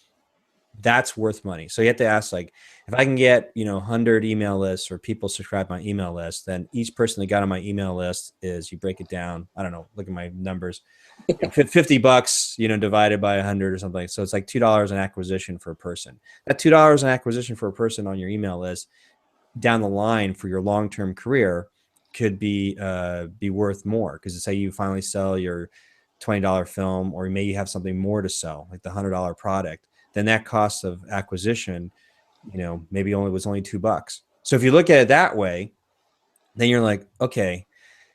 that's worth money. So you have to ask, like, if I can get, you know, 100 email lists, or people subscribe my email list, then each person that got on my email list is, you break it down, I don't know, look at my numbers, you know, $50, you know, divided by 100 or something. So it's like $2 an acquisition for a person. That $2 an acquisition for a person on your email list down the line for your long-term career could be worth more, because say you finally sell your $20 film, or maybe you have something more to sell, like the $100 product, then that cost of acquisition, you know, maybe was only $2. So if you look at it that way, then you're like, okay,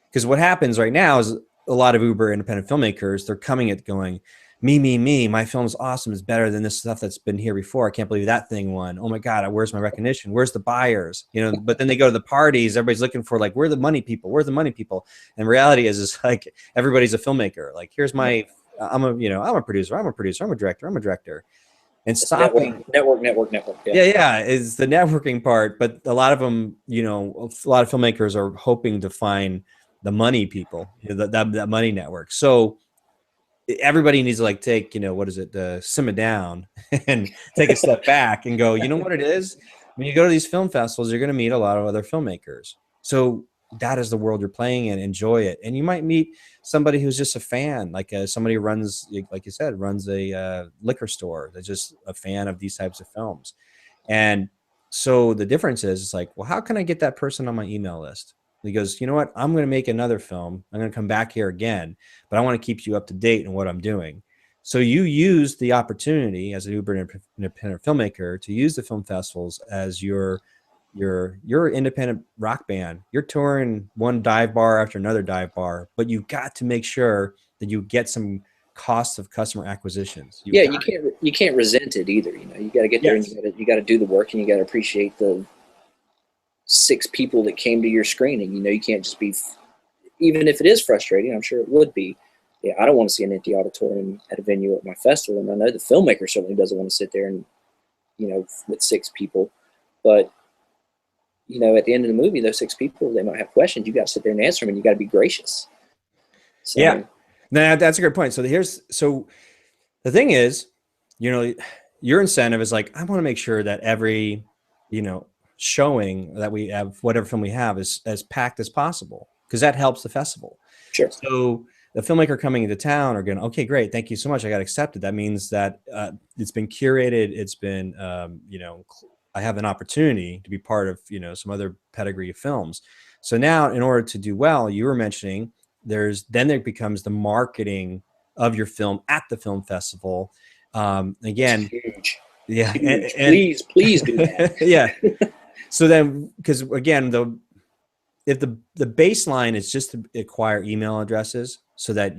because what happens right now is a lot of Uber independent filmmakers, they're coming at going, me, my film's awesome, it's better than this stuff that's been here before. I can't believe that thing won. Oh my God, where's my recognition? Where's the buyers? You know, but then they go to the parties, everybody's looking for like, where are the money people? Where's the money people? And reality is like, everybody's a filmmaker. Like, here's my, I'm a producer, I'm a director. and It's stopping. network. Yeah, Yeah. yeah, is the networking part, but a lot of them, you know, a lot of filmmakers are hoping to find the money people, you know, that money network. So everybody needs to like take, you know, what is it, simmer down and take a step back and go, you know what it is? When you go to these film festivals, you're going to meet a lot of other filmmakers. So that is the world you're playing in. Enjoy it. And you might meet somebody who's just a fan, like somebody who runs, like you said, runs a liquor store that's just a fan of these types of films. And so the difference is, it's like, well, how can I get that person on my email list? He goes, you know what? I'm going to make another film. I'm going to come back here again, but I want to keep you up to date in what I'm doing. So you use the opportunity as an Uber independent filmmaker to use the film festivals as your independent rock band. You're touring one dive bar after another dive bar, but you got to make sure that you get some costs of customer acquisitions. You Yeah, got you can't resent it either. You know, you got to get there and yes. you got to do the work, and you got to appreciate the 6 people that came to your screening. You know, you can't just be, even if it is frustrating, I'm sure it would be. Yeah, I don't want to see an empty auditorium at a venue at my festival, and I know the filmmaker certainly doesn't want to sit there and, you know, with 6 people. But you know, at the end of the movie, those 6 people, they might have questions. You got to sit there and answer them, and you got to be gracious. Yeah. So No, that's a good point. So the thing is, you know, your incentive is like, I want to make sure that every, you know, showing that we have, whatever film we have, is as packed as possible, because that helps the festival. sure. So the filmmaker coming into town are going, okay, great, thank you so much, I got accepted. That means that it's been curated, it's been, you know, I have an opportunity to be part of, you know, some other pedigree of films. So now, in order to do well, you were mentioning there becomes the marketing of your film at the film festival. It's Again, huge, yeah, huge. and Please do that. yeah. So then, because again, if the baseline is just to acquire email addresses, so that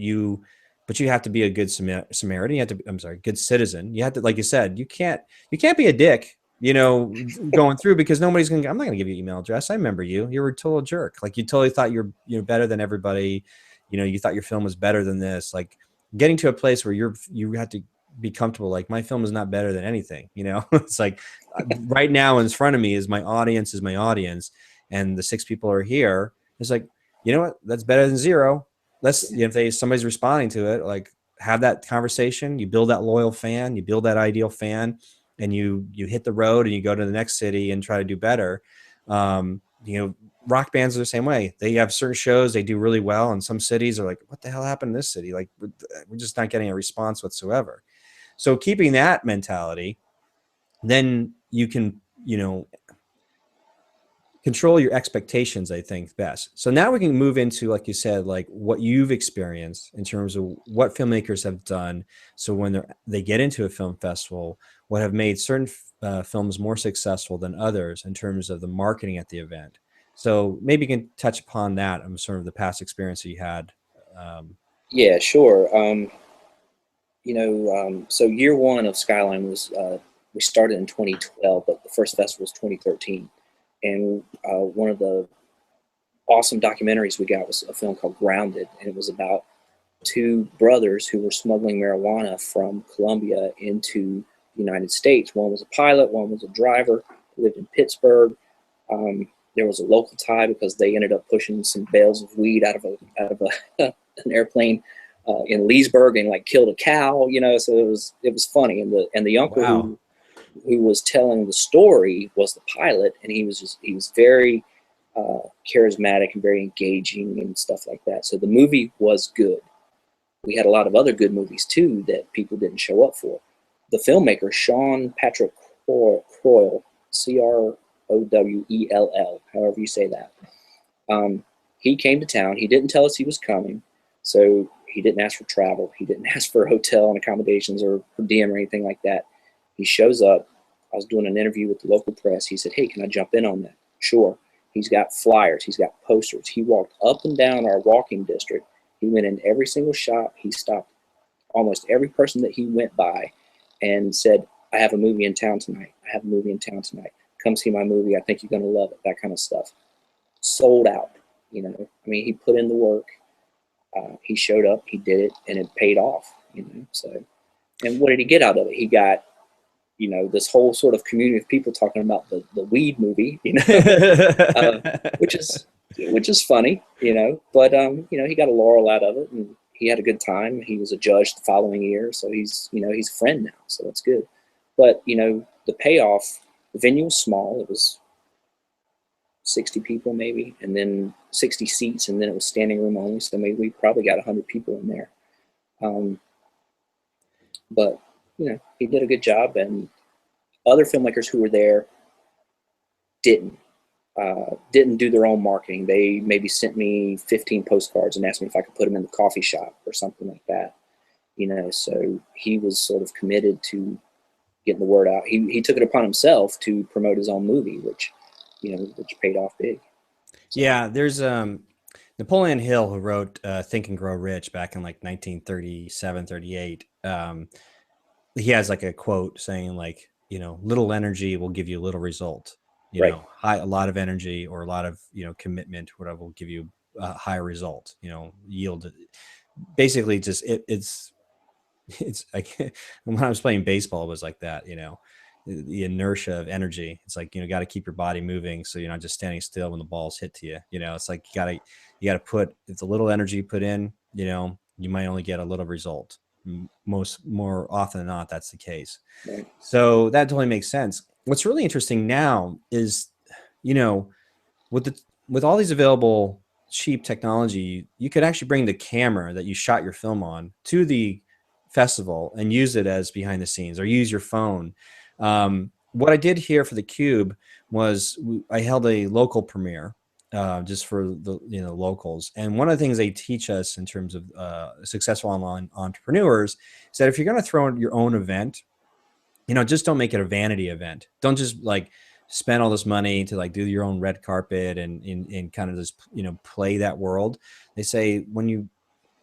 but you have to be a good Samaritan. You have to, I'm sorry, good citizen. You have to, like you said, you can't be a dick, you know, going through, because nobody's I'm not gonna give you an email address. I remember you were a total jerk. Like, you totally thought you're, you know, better than everybody. You know, you thought your film was better than this. Like, getting to a place where you have to be comfortable. Like, my film is not better than anything. You know, it's like, right now in front of me is my audience, and the 6 people are here. It's like, you know what? That's better than 0. Let's, you know, if somebody's responding to it, like, have that conversation. You build that loyal fan, you build that ideal fan, and you hit the road and you go to the next city and try to do better. You know, rock bands are the same way. They have certain shows, they do really well, and some cities are like, what the hell happened in this city? Like, we're just not getting a response whatsoever. So keeping that mentality, then you can, you know, control your expectations, I think, best. So now we can move into, like you said, like what you've experienced in terms of what filmmakers have done. So when they get into a film festival, what have made certain films more successful than others in terms of the marketing at the event. So maybe you can touch upon that and sort of the past experience that you had. Yeah, sure. You know, so year 1 of Skyline was, we started in 2012, but the first festival was 2013. And one of the awesome documentaries we got was a film called Grounded, and it was about 2 brothers who were smuggling marijuana from Colombia into the United States. One was a pilot, one was a driver, lived in Pittsburgh. There was a local tie because they ended up pushing some bales of weed out of an airplane in Leesburg, and like killed a cow, you know. So it was funny. And the uncle Wow. who was telling the story was the pilot, and he was very charismatic and very engaging and stuff like that. So the movie was good. We had a lot of other good movies too that people didn't show up for. The filmmaker Sean Patrick Croyle, Crowell, however you say that. He came to town. He didn't tell us he was coming, so he didn't ask for travel. He didn't ask for hotel and accommodations or per diem or anything like that. He shows up. I was doing an interview with the local press. He said, "Hey, can I jump in on that?" Sure. He's got flyers. He's got posters. He walked up and down our walking district. He went in every single shop. He stopped almost every person that he went by and said, "I have a movie in town tonight. I have a movie in town tonight. Come see my movie. I think you're going to love it." That kind of stuff. Sold out. You know, I mean, he put in the work. He showed up. He did it, and it paid off. You know, so. And what did he get out of it? He got you know, this whole sort of community of people talking about the weed movie, you know, which is funny, you know, but you know, he got a laurel out of it, and he had a good time. He was a judge the following year, so he's, you know, he's a friend now, so that's good. But you know, the payoff, the venue was small. It was 60 people maybe, and then 60 seats, and then it was standing room only, so maybe we probably got 100 people in there. But you know, he did a good job, and other filmmakers who were there didn't do their own marketing. They maybe sent me 15 postcards and asked me if I could put them in the coffee shop or something like that, you know. So he was sort of committed to getting the word out. He took it upon himself to promote his own movie, which, you know, which paid off big. So, Yeah, there's Napoleon Hill, who wrote Think and Grow Rich back in like 1937, 38. He has like a quote saying like, you know, little energy will give you little result. You right. know, a lot of energy or a lot of, you know, commitment, whatever, will give you a higher result. You know, yield. Basically, just it's like when I was playing baseball, it was like that. You know, the inertia of energy. It's like, you know, got to keep your body moving so you're not just standing still when the ball's hit to you. You know, it's like you gotta put, it's a little energy put in. You know, you might only get a little result. More often than not, that's the case. Right. So that totally makes sense. What's really interesting now is, you know, with all these available cheap technology, you could actually bring the camera that you shot your film on to the festival and use it as behind the scenes, or use your phone. What I did here for the Cube was I held a local premiere, just for the, you know, locals. And one of the things they teach us in terms of successful online entrepreneurs is that if you're going to throw your own event, you know, just don't make it a vanity event. Don't just like spend all this money to like do your own red carpet and kind of just, you know, play that world. They say when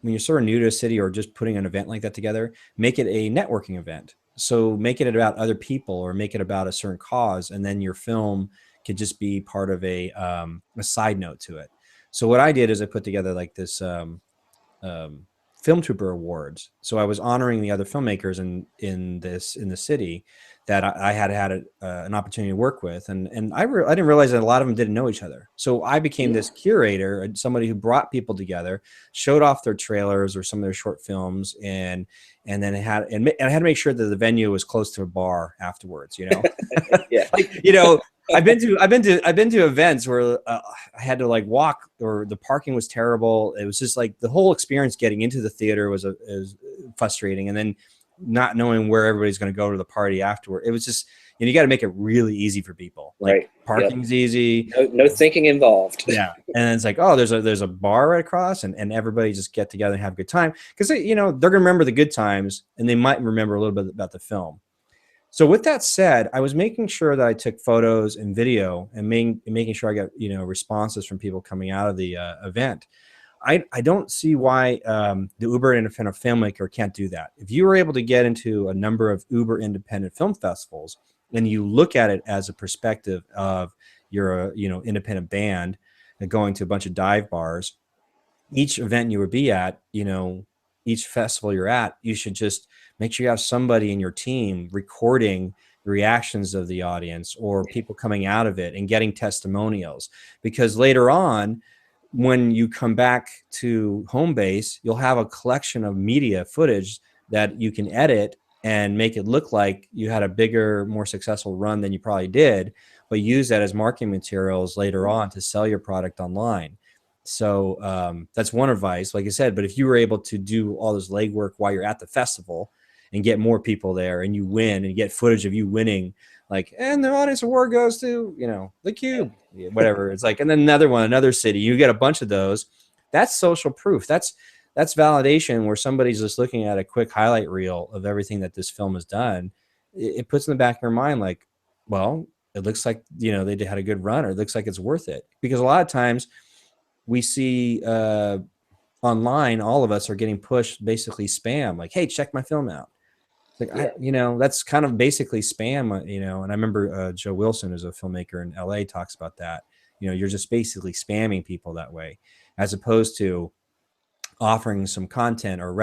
you're sort of new to a city or just putting an event like that together, make it a networking event. So make it about other people or make it about a certain cause, and then your film could just be part of a side note to it. So what I did is I put together like this Film Trooper Awards. So I was honoring the other filmmakers in the city that I had an opportunity to work with, and I didn't realize that a lot of them didn't know each other. So I became this curator and somebody who brought people together, showed off their trailers or some of their short films, and then I had to make sure that the venue was close to a bar afterwards. You know, Yeah. like, you know, I've been to events where I had to like walk, or the parking was terrible. It was just like the whole experience getting into the theater was frustrating, and then not knowing where everybody's going to go to the party afterward. It was just, you know, you got to make it really easy for people. Like, Right. parking's easy. No thinking involved. Yeah. And it's like, oh, there's a bar right across, and everybody just get together and have a good time. Because you know, they're going to remember the good times, and they might remember a little bit about the film. So with that said, I was making sure that I took photos and video and making sure I got, you know, responses from people coming out of the event. I don't see why the Uber independent filmmaker can't do that. If you were able to get into a number of Uber independent film festivals and you look at it as a perspective of you're a, you know, independent band and going to a bunch of dive bars, each event you would be at, you know, each festival you're at, you should just make sure you have somebody in your team recording the reactions of the audience or people coming out of it and getting testimonials. Because later on, when you come back to home base, you'll have a collection of media footage that you can edit and make it look like you had a bigger, more successful run than you probably did, but use that as marketing materials later on to sell your product online. So that's one advice, like I said. But if you were able to do all this legwork while you're at the festival and get more people there, and you win and get footage of you winning, like, and the audience award goes to, you know, the Cube, whatever. It's like, and then another city, you get a bunch of those. That's social proof. That's validation where somebody's just looking at a quick highlight reel of everything that this film has done. It puts in the back of your mind, like, well, it looks like, you know, they had a good run, or it looks like it's worth it. Because a lot of times we see online, all of us are getting pushed basically spam, like, hey, check my film out. It's like, you know, that's kind of basically spam, you know. And I remember Joe Wilson, who's a filmmaker in LA, talks about that. You know, you're just basically spamming people that way, as opposed to offering some content or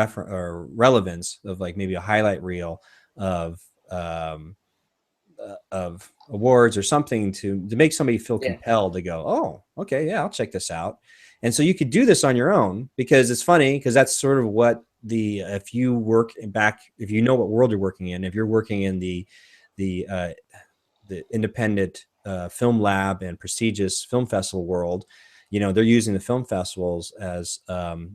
relevance of like maybe a highlight reel of of awards or something to make somebody feel Yeah. compelled to go, oh, okay, yeah, I'll check this out. And so you could do this on your own, because it's funny, because that's sort of what if you work back, if you know what world you're working in, if you're working in the independent film lab and prestigious film festival world, they're using the film festivals as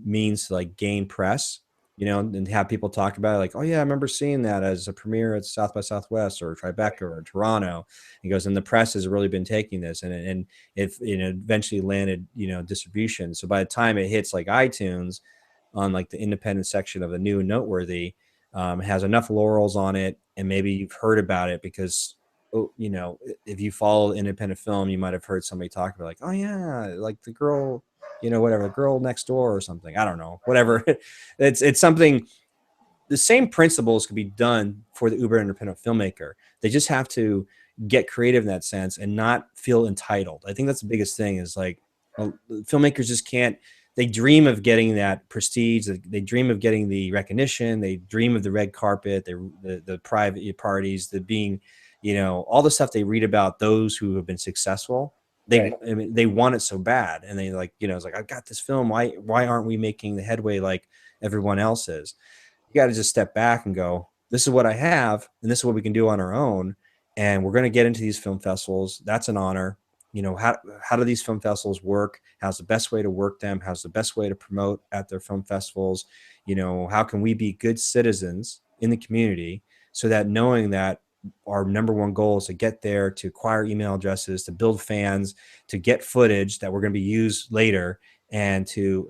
means to like gain press, and have people talk about it, like, oh yeah, I remember seeing that as a premiere at South by Southwest or Tribeca or Toronto. He goes, and the press has really been taking this, and it eventually landed distribution. So by the time it hits like iTunes on like the independent section of the new and noteworthy, it has enough laurels on it, and maybe you've heard about it because, if you follow independent film, you might have heard somebody talk about like, oh yeah, like the girl, whatever, the girl next door or something. I don't know, whatever. It's something. The same principles could be done for the uber independent filmmaker. They just have to get creative in that sense and not feel entitled. I think that's the biggest thing, is like, filmmakers just can't. They dream of getting that prestige. They dream of getting the recognition. They dream of the red carpet, the private parties, the being, all the stuff they read about those who have been successful. I mean, they want it so bad, and they like, it's like, I've got this film. Why aren't we making the headway like everyone else is? You got to just step back and go, this is what I have, and this is what we can do on our own. And we're going to get into these film festivals. That's an honor. How do these film festivals work? How's the best way to work them? How's the best way to promote at their film festivals? How can we be good citizens in the community, so that knowing that our number one goal is to get there, to acquire email addresses, to build fans, to get footage that we're going to be used later, and to,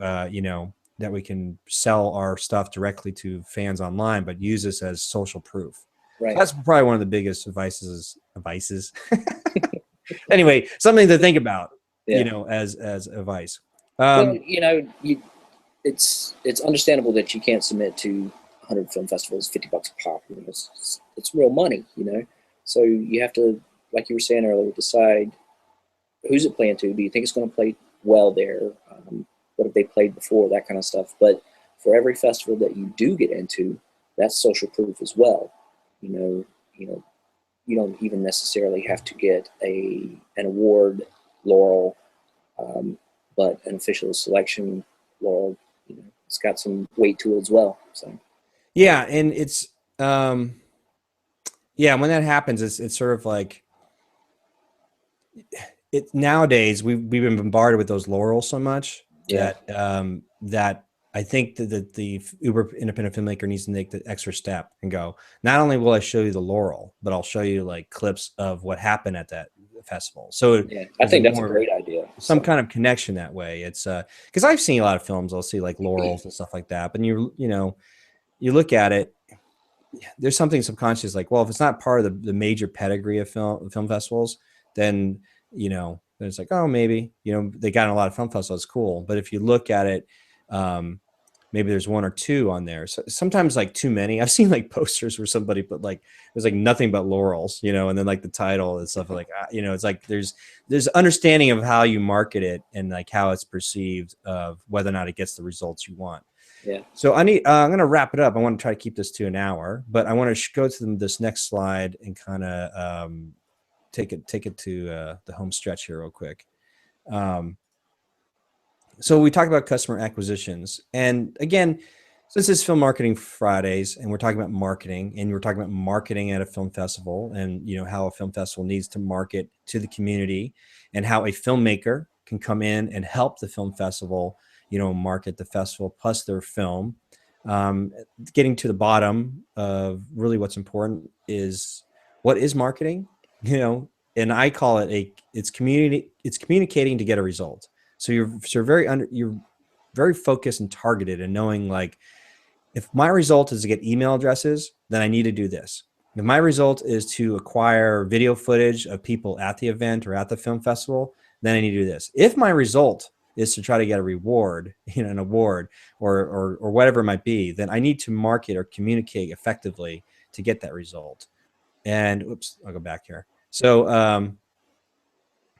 that we can sell our stuff directly to fans online, but use this as social proof. Right. So that's probably one of the biggest advices. Anyway, something to think about, as advice. Well, it's understandable that you can't submit to 100 film festivals, $50 a pop. It's real money, So you have to, like you were saying earlier, decide who's it playing to. Do you think it's going to play well there? What have they played before? That kind of stuff. But for every festival that you do get into, that's social proof as well. You don't even necessarily have to get an award laurel, but an official selection laurel, it's got some weight to it as well. So yeah, and it's when that happens, it's sort of like, nowadays we've been bombarded with those laurels so much that I think that the uber independent filmmaker needs to take the extra step and go, not only will I show you the laurel, but I'll show you like clips of what happened at that festival. So I think that's a great idea. Some kind of connection that way. It's because I've seen a lot of films, I'll see like laurels and stuff like that, but you look at it, there's something subconscious like, well, if it's not part of the major pedigree of film festivals, then it's like, oh, maybe they got in a lot of film festivals, cool. But if you look at it, maybe there's one or two on there. So sometimes like too many. I've seen like posters where somebody put like, there's like nothing but laurels, and then like the title and stuff like, it's like there's understanding of how you market it and like how it's perceived of whether or not it gets the results you want. Yeah. So I'm going to wrap it up. I want to try to keep this to an hour, but I want to go to this next slide and kind of take it to the home stretch here real quick. So we talked about customer acquisitions, and again, since it's Film Marketing Fridays and we're talking about marketing, and we're talking about marketing at a film festival, and how a film festival needs to market to the community, and how a filmmaker can come in and help the film festival market the festival plus their film. Getting to the bottom of really what's important is, what is marketing? And I call it it's communicating to get a result. So you're very focused and targeted, and knowing like, if my result is to get email addresses, then I need to do this. If my result is to acquire video footage of people at the event or at the film festival, then I need to do this. If my result is to try to get a reward, an award or whatever it might be, then I need to market or communicate effectively to get that result. And oops, I'll go back here. So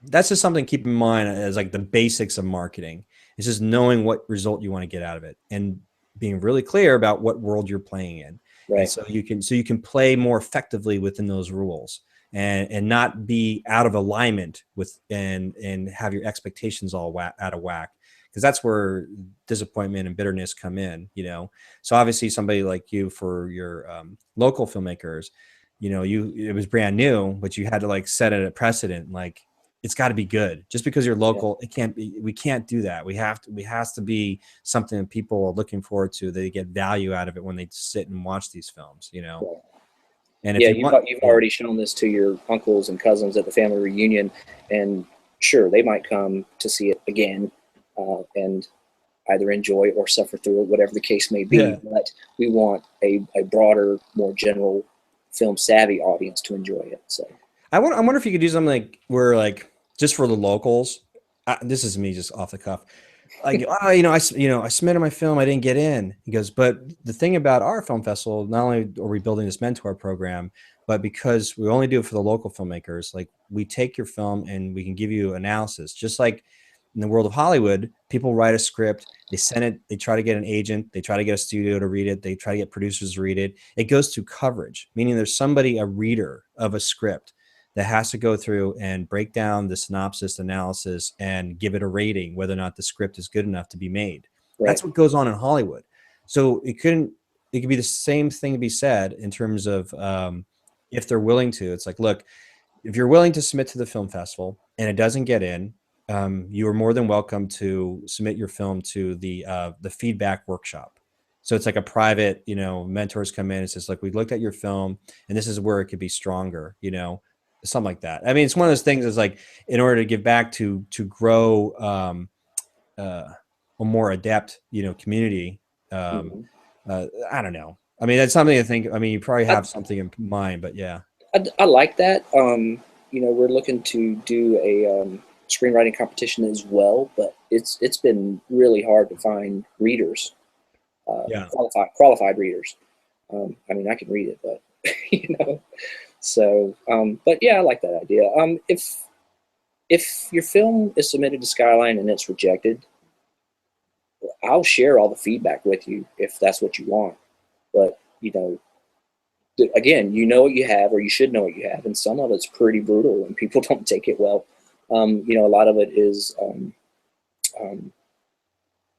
that's just something to keep in mind as like the basics of marketing. It's just knowing what result you want to get out of it and being really clear about what world you're playing in. Right. And so you can play more effectively within those rules. and not be out of alignment with and have your expectations all out of whack, because that's where disappointment and bitterness come in, you know. So obviously somebody like you, for your local filmmakers, you know, it was brand new, but you had to like set a precedent, like it's got to be good. Just because you're local, it can't be. We can't do that. We has to be something that people are looking forward to. They get value out of it when they sit and watch these films, you know. And if Yeah, you want, you've already shown this to your uncles and cousins at the family reunion, and sure, they might come to see it again, and either enjoy or suffer through it, whatever the case may be. yeah, But we want a broader, more general film savvy audience to enjoy it. So I wonder if you could do something like where, like, just for the locals. This is me just off the cuff. Like, oh, you know, I submitted my film, I didn't get in. He goes, but the thing about our film festival, not only are we building this mentor program, but because we only do it for the local filmmakers, like we take your film and we can give you analysis. Just like in the world of Hollywood, people write a script, they send it, they try to get an agent, they try to get a studio to read it, they try to get producers to read it. It goes to coverage, meaning there's somebody, a reader of a script, that has to go through and break down the synopsis analysis and give it a rating, whether or not the script is good enough to be made. right. That's what goes on in Hollywood. So it could be the same thing to be said in terms of if they're willing to. It's like, look, if you're willing to submit to the film festival and it doesn't get in, you are more than welcome to submit your film to the feedback workshop. So it's like a private, you know, mentors come in and says, like, we looked at your film and this is where it could be stronger, you know, something like that. I mean, it's one of those things is like, in order to give back to grow a more adept, you know, community. Mhm. I don't know. I mean, that's something to think. I mean, you probably I, have something in mind, but yeah. I like that. You know, we're looking to do a screenwriting competition as well, but it's been really hard to find readers, Yeah. qualified readers. I mean, I can read it, but you know. So, but yeah, I like that idea. If your film is submitted to Skyline and it's rejected, I'll share all the feedback with you if that's what you want. But you know, again, you know what you have, or you should know what you have, and some of it's pretty brutal, and people don't take it well. You know, a lot of it is um,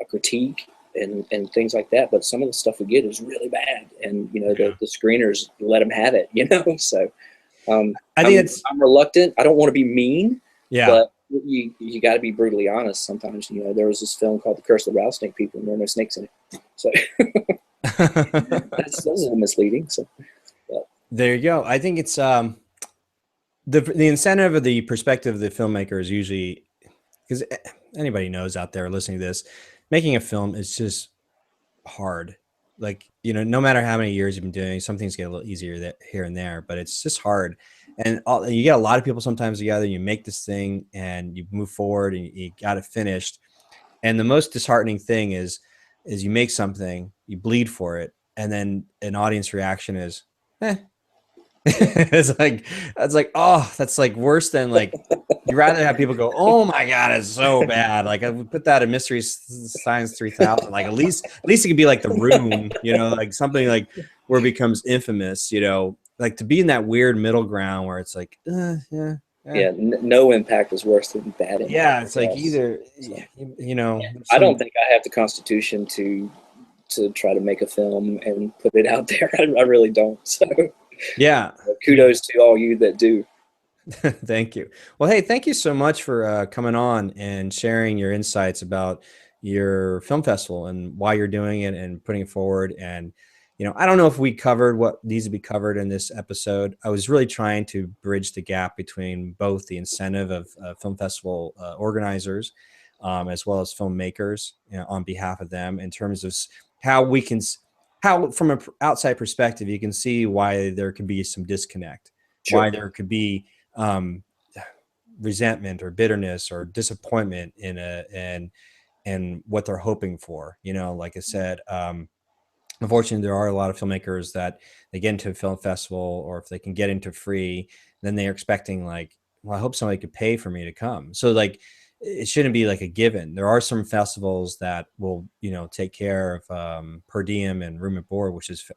a critique and things like that. But some of the stuff we get is really bad, and you know, Yeah. the screeners let them have it. You know, so I think it's, I'm reluctant. I don't want to be mean, yeah. but you got to be brutally honest sometimes. You know, there was this film called The Curse of the Rattlesnake People, and there are no snakes in it, so that's a little misleading. So There you go. I think it's the incentive of the perspective of the filmmaker is usually, because anybody knows out there listening to this, making a film is just hard. Like, you know, no matter how many years you've been doing, some things get a little easier here and there, but it's just hard. And you get a lot of people sometimes together, you make this thing and you move forward and you got it finished. And the most disheartening thing is you make something, you bleed for it, and then an audience reaction is, eh. It's like, oh, that's like worse than, like, you'd rather have people go, oh my God, it's so bad. Like, I would put that in Mystery Science 3000. Like, at least it could be like The Room, you know, like something like where it becomes infamous, you know, like to be in that weird middle ground where it's like, yeah. yeah, no impact is worse than bad impact. Yeah, it's like Yes. either, So, you know, I don't think I have the constitution to try to make a film and put it out there. I really don't. So yeah. kudos to all you that do. Thank you. Well, hey, thank you so much for coming on and sharing your insights about your film festival and why you're doing it and putting it forward. And, you know, I don't know if we covered what needs to be covered in this episode. I was really trying to bridge the gap between both the incentive of film festival organizers, as well as filmmakers, you know, on behalf of them, in terms of how we can, how from an outside perspective, you can see why there could be some disconnect, Sure. why there could be um, resentment or bitterness or disappointment in and what they're hoping for. You know, like I said, unfortunately, there are a lot of filmmakers that they get into a film festival, or if they can get into free, then they're expecting, like, well, I hope somebody could pay for me to come. So, like, it shouldn't be like a given. There are some festivals that will, you know, take care of per diem and room and board, which is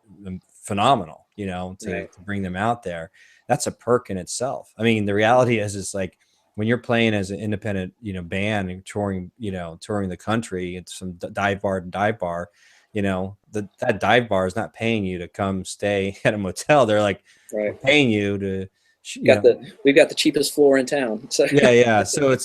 phenomenal, you know, Right. to bring them out there. that's a perk in itself. I mean, the reality is like when you're playing as an independent, band and touring, touring the country, it's from dive bar to dive bar, that dive bar is not paying you to come stay at a motel. They're like, we're Right. paying you to, We've got the cheapest floor in town. So yeah, yeah. So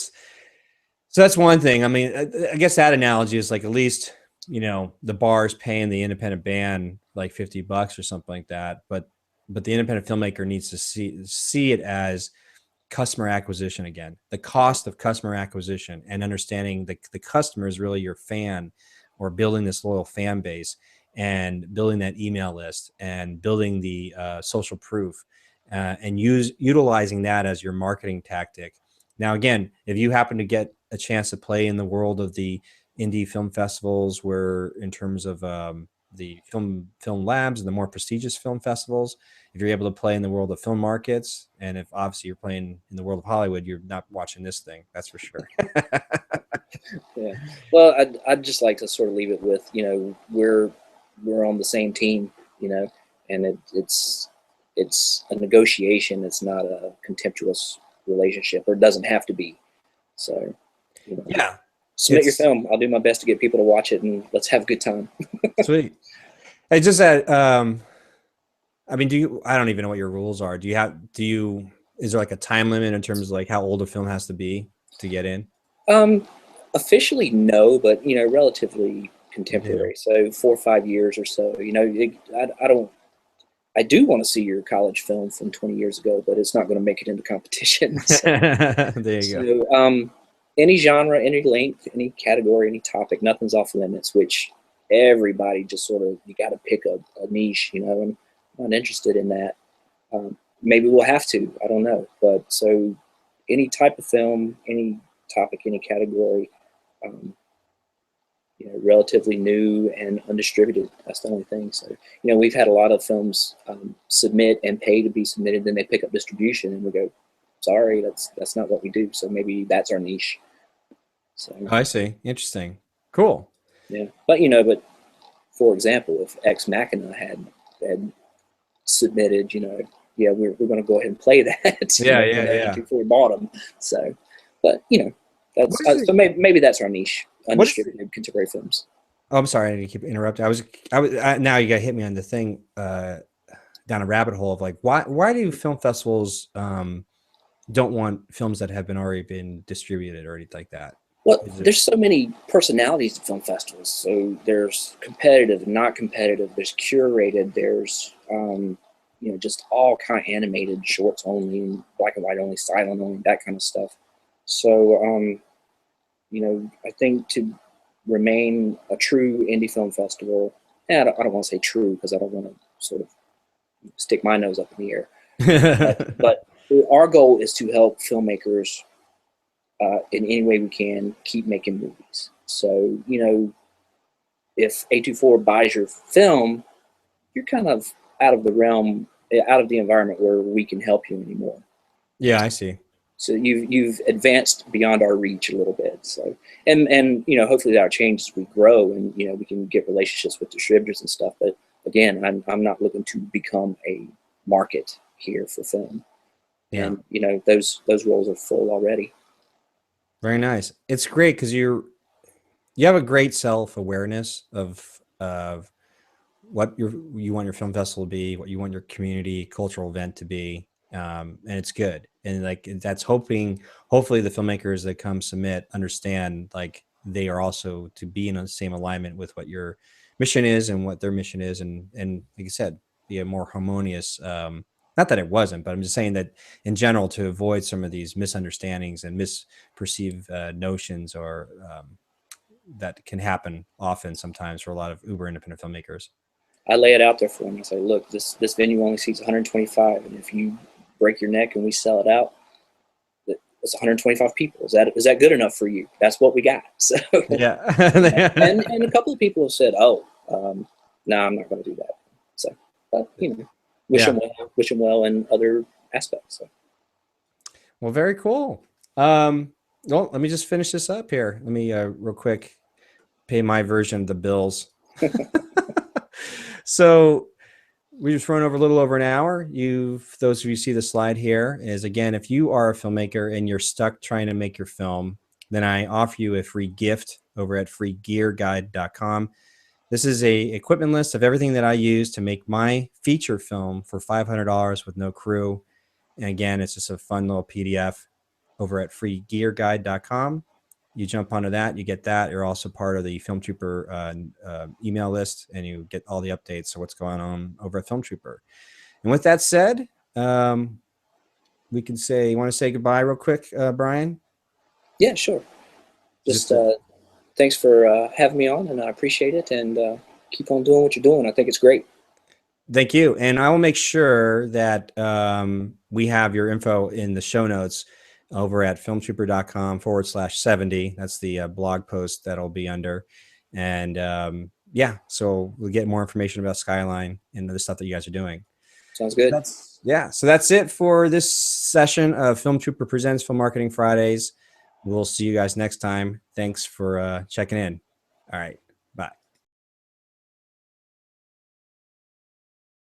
that's one thing. I mean, I guess that analogy is like, at least, the bar is paying the independent band like $50 or something like that. But the independent filmmaker needs to see it as customer acquisition again, the cost of customer acquisition, and understanding the customer is really your fan, or building this loyal fan base and building that email list and building the social proof, and utilizing that as your marketing tactic. Now, again, if you happen to get a chance to play in the world of the indie film festivals, where in terms of the film labs and the more prestigious film festivals, if you're able to play in the world of film markets, and if obviously you're playing in the world of Hollywood, you're not watching this thing, that's for sure. yeah. Well, I'd just like to sort of leave it with, we're on the same team, and it's a negotiation. It's not a contemptuous relationship, or it doesn't have to be. So, Yeah, submit your film. I'll do my best to get people to watch it, and let's have a good time. Sweet. Hey, just that. I mean, I don't even know what your rules are. Is there like a time limit in terms of like how old a film has to be to get in? Officially, no, but relatively Yeah. contemporary. So 4 or 5 years or so. I do want to see your college film from 20 years ago, but it's not going to make it into competition. So, There you go. any genre, any length, any category, any topic, nothing's off limits. Which everybody just sort of, you got to pick a niche. And I'm not interested in that. Maybe we'll have to. I don't know. But so any type of film, any topic, any category. Relatively new and undistributed. That's the only thing. So, we've had a lot of films submit and pay to be submitted, then they pick up distribution, and we go, sorry, that's not what we do. So maybe that's our niche. So I see. Interesting. Cool. yeah, but for example, if Ex Machina had submitted, yeah, we're going to go ahead and play that. Yeah, yeah. Before we bought them. So, but that's so maybe that's our niche. Undistributed contemporary films. Oh, I'm sorry, I didn't keep interrupting. Now you got to hit me on the thing down a rabbit hole of like, why do film festivals don't want films that have already been distributed or anything like that? Well, there's so many personalities at film festivals. So there's competitive, not competitive. There's curated. There's just all kind of animated shorts only, and black and white only, silent only, that kind of stuff. So I think to remain a true indie film festival, I don't want to say true because I don't want to sort of stick my nose up in the air. But our goal is to help filmmakers in any way we can keep making movies. So, if A24 buys your film, you're kind of out of the realm, out of the environment where we can help you anymore. Yeah, I see. So you've advanced beyond our reach a little bit. So and hopefully that'll change as we grow, and we can get relationships with distributors and stuff. But again, I'm not looking to become a market here for film. Yeah. And those roles are full already. Very nice. It's great because you have a great self-awareness of what you want your film festival to be, what you want your community cultural event to be, and it's good. And like that's hopefully the filmmakers that come submit understand like they are also to be in the same alignment with what your mission is and what their mission is, and like I said, be a more harmonious. Not that it wasn't, but I'm just saying that in general, to avoid some of these misunderstandings and misperceived notions, or that can happen often sometimes for a lot of uber independent filmmakers. I lay it out there for them. I say, look, this venue only seats 125, and if you break your neck and we sell it out, it's 125 people. Is that good enough for you? That's what we got. So yeah, and a couple of people have said, oh, no, I'm not going to do that. So, but wish them well in other aspects. So. Well, very cool. Well, let me just finish this up here. Let me real quick pay my version of the bills. So we just run over a little over an hour. Those of you see the slide here is, again, if you are a filmmaker and you're stuck trying to make your film, then I offer you a free gift over at freegearguide.com. This is a equipment list of everything that I use to make my feature film for $500 with no crew. And again, it's just a fun little PDF over at freegearguide.com. You jump onto that, you get that. You're also part of the Film Trooper email list, and you get all the updates of what's going on over at Film Trooper. And with that said, we can say, you want to say goodbye real quick, Brian? Yeah, sure. Just thanks for having me on, and I appreciate it, and keep on doing what you're doing. I think it's great. Thank you. And I will make sure that we have your info in the show notes over at filmtrooper.com/70. That's the blog post that'll be under. And yeah, so we'll get more information about Skyline and the stuff that you guys are doing. Sounds good. So that's it for this session of Film Trooper Presents Film Marketing Fridays. We'll see you guys next time. Thanks for checking in. All right.